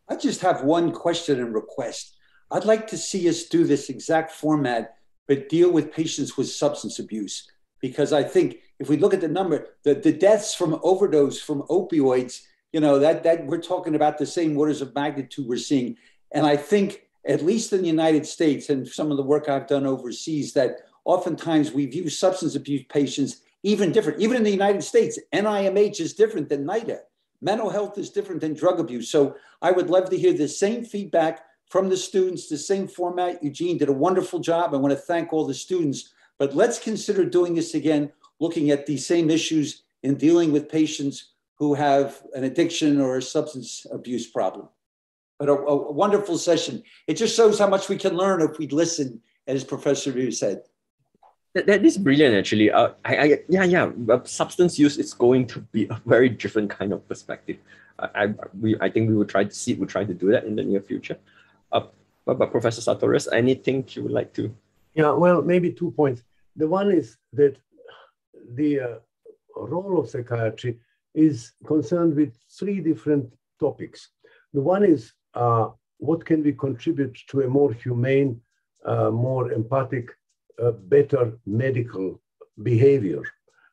I just have one question and request. I'd like to see us do this exact format, but deal with patients with substance abuse. Because I think if we look at the number, the deaths from overdose from opioids, you know, that we're talking about the same orders of magnitude we're seeing. And I think at least in the United States and some of the work I've done overseas, that oftentimes we view substance abuse patients even different. Even in the United States, NIMH is different than NIDA. Mental health is different than drug abuse. So I would love to hear the same feedback from the students, the same format. Eugene did a wonderful job. I want to thank all the students, but let's consider doing this again, looking at these same issues in dealing with patients who have an addiction or a substance abuse problem. But a wonderful session. It just shows how much we can learn if we listen, as Professor Ryu said. That is brilliant, actually. Substance use is going to be a very different kind of perspective. I think we will try to do that in the near future. But Professor Sartorius, anything you would like to? Yeah, well, maybe 2 points. The one is that the role of psychiatry is concerned with 3 different topics. The one is what can we contribute to a more humane, more empathic, better medical behavior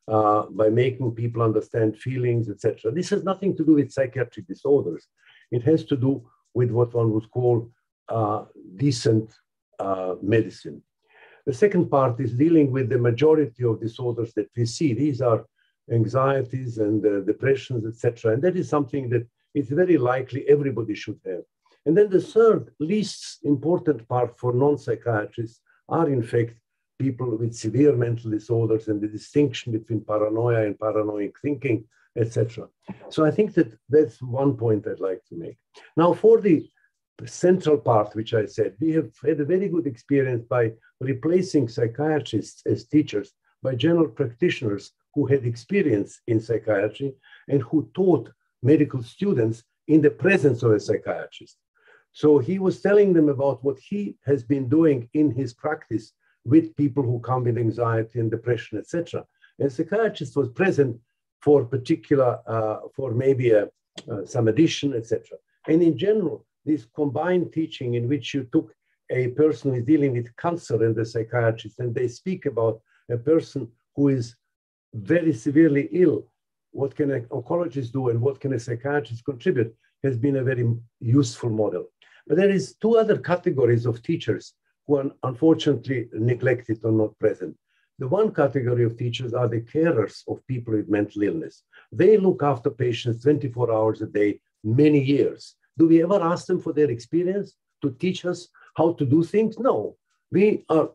by making people understand feelings, etc. This has nothing to do with psychiatric disorders. It has to do with what one would call decent medicine. The second part is dealing with the majority of disorders that we see. These are anxieties and depressions, etc. And that is something that it's very likely everybody should have. And then the third, least important part for non-psychiatrists are, in fact, people with severe mental disorders and the distinction between paranoia and paranoid thinking, etc. So I think that that's one point I'd like to make. Now, for the central part, which I said, we have had a very good experience by replacing psychiatrists as teachers by general practitioners who had experience in psychiatry and who taught medical students in the presence of a psychiatrist. So he was telling them about what he has been doing in his practice with people who come with anxiety and depression, etc. And psychiatrist was present for particular, for maybe some addition, etc. And in general, this combined teaching in which you took a person who is dealing with cancer and the psychiatrist, and they speak about a person who is very severely ill, what can an oncologist do and what can a psychiatrist contribute, has been a very useful model. But there is 2 other categories of teachers who are unfortunately neglected or not present. The one category of teachers are the carers of people with mental illness. They look after patients 24 hours a day, many years. Do we ever ask them for their experience to teach us how to do things? No. We are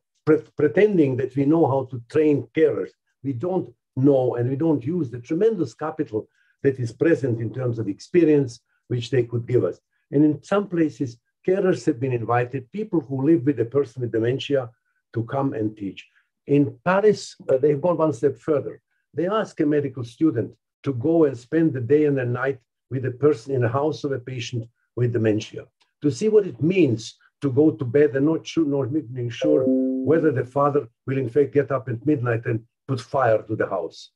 pretending that we know how to train carers. We don't know and we don't use the tremendous capital that is present in terms of experience which they could give us. And in some places, carers have been invited, people who live with a person with dementia, to come and teach. In Paris, they've gone one step further. They ask a medical student to go and spend the day and the night with a person in the house of a patient with dementia, to see what it means to go to bed and not being sure whether the father will in fact get up at midnight and put fire to the house.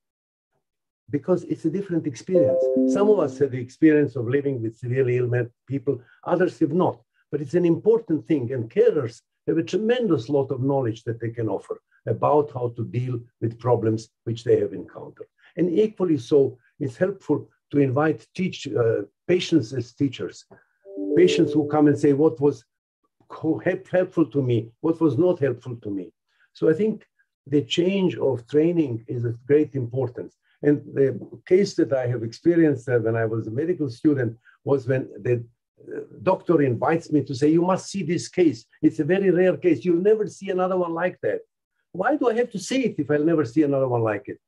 Because it's a different experience. Some of us have the experience of living with severely ill people, others have not. But it's an important thing, and carers have a tremendous lot of knowledge that they can offer about how to deal with problems which they have encountered. And equally so, it's helpful to invite patients as teachers, patients who come and say what was helpful to me, what was not helpful to me. So I think the change of training is of great importance. And the case that I have experienced when I was a medical student was when the doctor invites me to say, you must see this case. It's a very rare case. You'll never see another one like that. Why do I have to see it if I'll never see another one like it?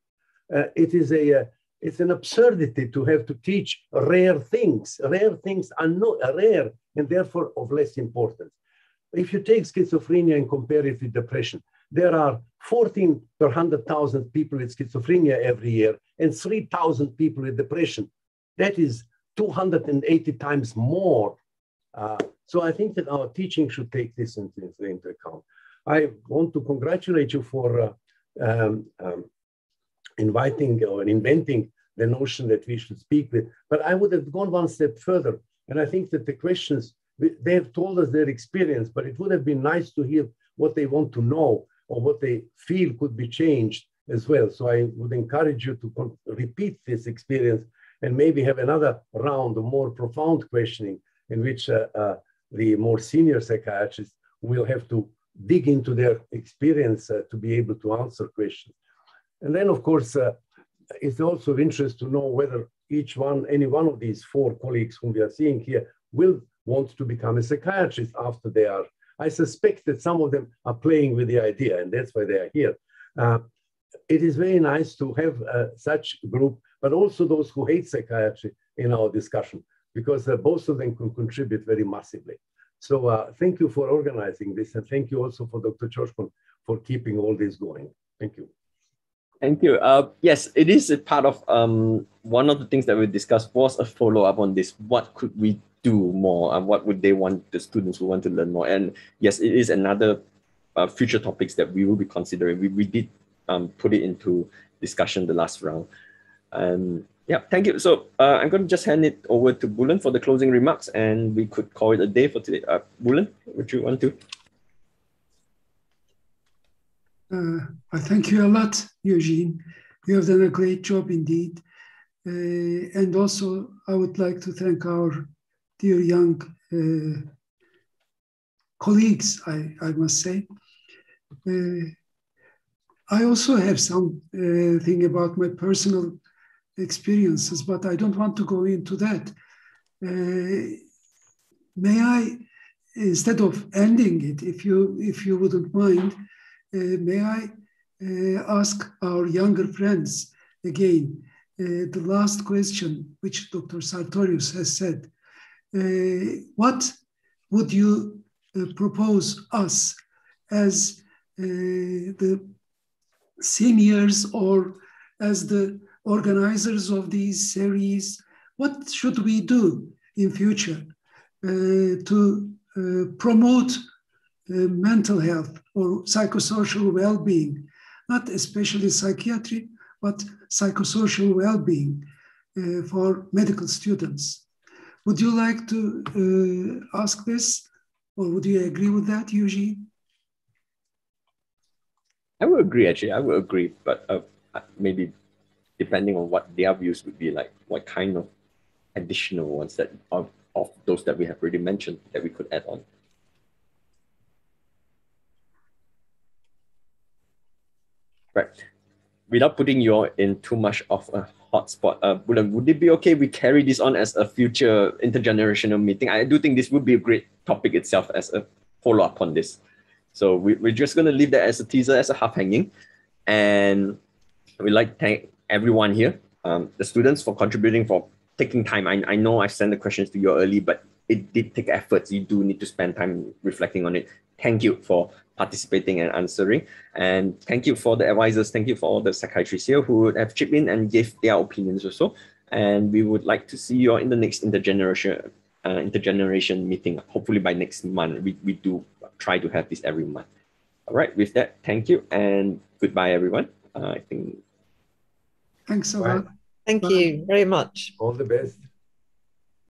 It's an absurdity to have to teach rare things. Rare things are not rare and therefore of less importance. If you take schizophrenia and compare it with depression, there are 14 per 100,000 people with schizophrenia every year and 3,000 people with depression. That is 280 times more. So I think that our teaching should take this into account. I want to congratulate you for inviting or inventing the notion that we should speak with, but I would have gone one step further. And I think that the questions, they have told us their experience, but it would have been nice to hear what they want to know or what they feel could be changed as well. So I would encourage you to repeat this experience and maybe have another round of more profound questioning in which the more senior psychiatrists will have to dig into their experience to be able to answer questions. And then, of course, it's also of interest to know whether any one of these four colleagues whom we are seeing here will want to become a psychiatrist after they are. I suspect that some of them are playing with the idea, and that's why they are here. It is very nice to have such a group, but also those who hate psychiatry in our discussion, because both of them can contribute very massively. So thank you for organizing this, and thank you also for Dr. Choshkun for keeping all this going. Thank you. Thank you. Yes, it is a part of one of the things that we discussed was a follow-up on this. What could we do more, and what would they want, the students who want to learn more? And yes, it is another future topics that we will be considering. We did put it into discussion the last round. Yeah, thank you. So I'm going to just hand it over to Bulan for the closing remarks, and we could call it a day for today. Bulan, would you want to? I thank you a lot, Eugene. You have done a great job indeed. And also, I would like to thank our dear young colleagues, I must say. I also have some thing about my personal experiences, but I don't want to go into that. May I, instead of ending it, if you wouldn't mind, may I ask our younger friends again, the last question, which Dr. Sartorius has said, what would you propose us as the seniors or as the organizers of these series? What should we do in future to promote mental health or psychosocial well-being, not especially psychiatry, but psychosocial well-being for medical students? Would you like to ask this, or would you agree with that, Eugene? I would agree, actually. I would agree, but maybe depending on what their views would be, like what kind of additional ones that of those that we have already mentioned that we could add on. Right. Without putting you all in too much of a hot spot, Bulan, would it be okay if we carry this on as a future intergenerational meeting? I do think this would be a great topic itself as a follow-up on this. So we're just going to leave that as a teaser, as a half hanging. And we'd like to thank everyone here, the students for contributing, for taking time. I know I sent the questions to you early, but it did take efforts. You do need to spend time reflecting on it. Thank you for participating and answering. And thank you for the advisors. Thank you for all the psychiatrists here who have chipped in and gave their opinions also. And we would like to see you all in the next intergeneration meeting, hopefully by next month. We do try to have this every month. All right, with that, thank you and goodbye, everyone. I think. Thanks a lot. Thank you very much. All the best.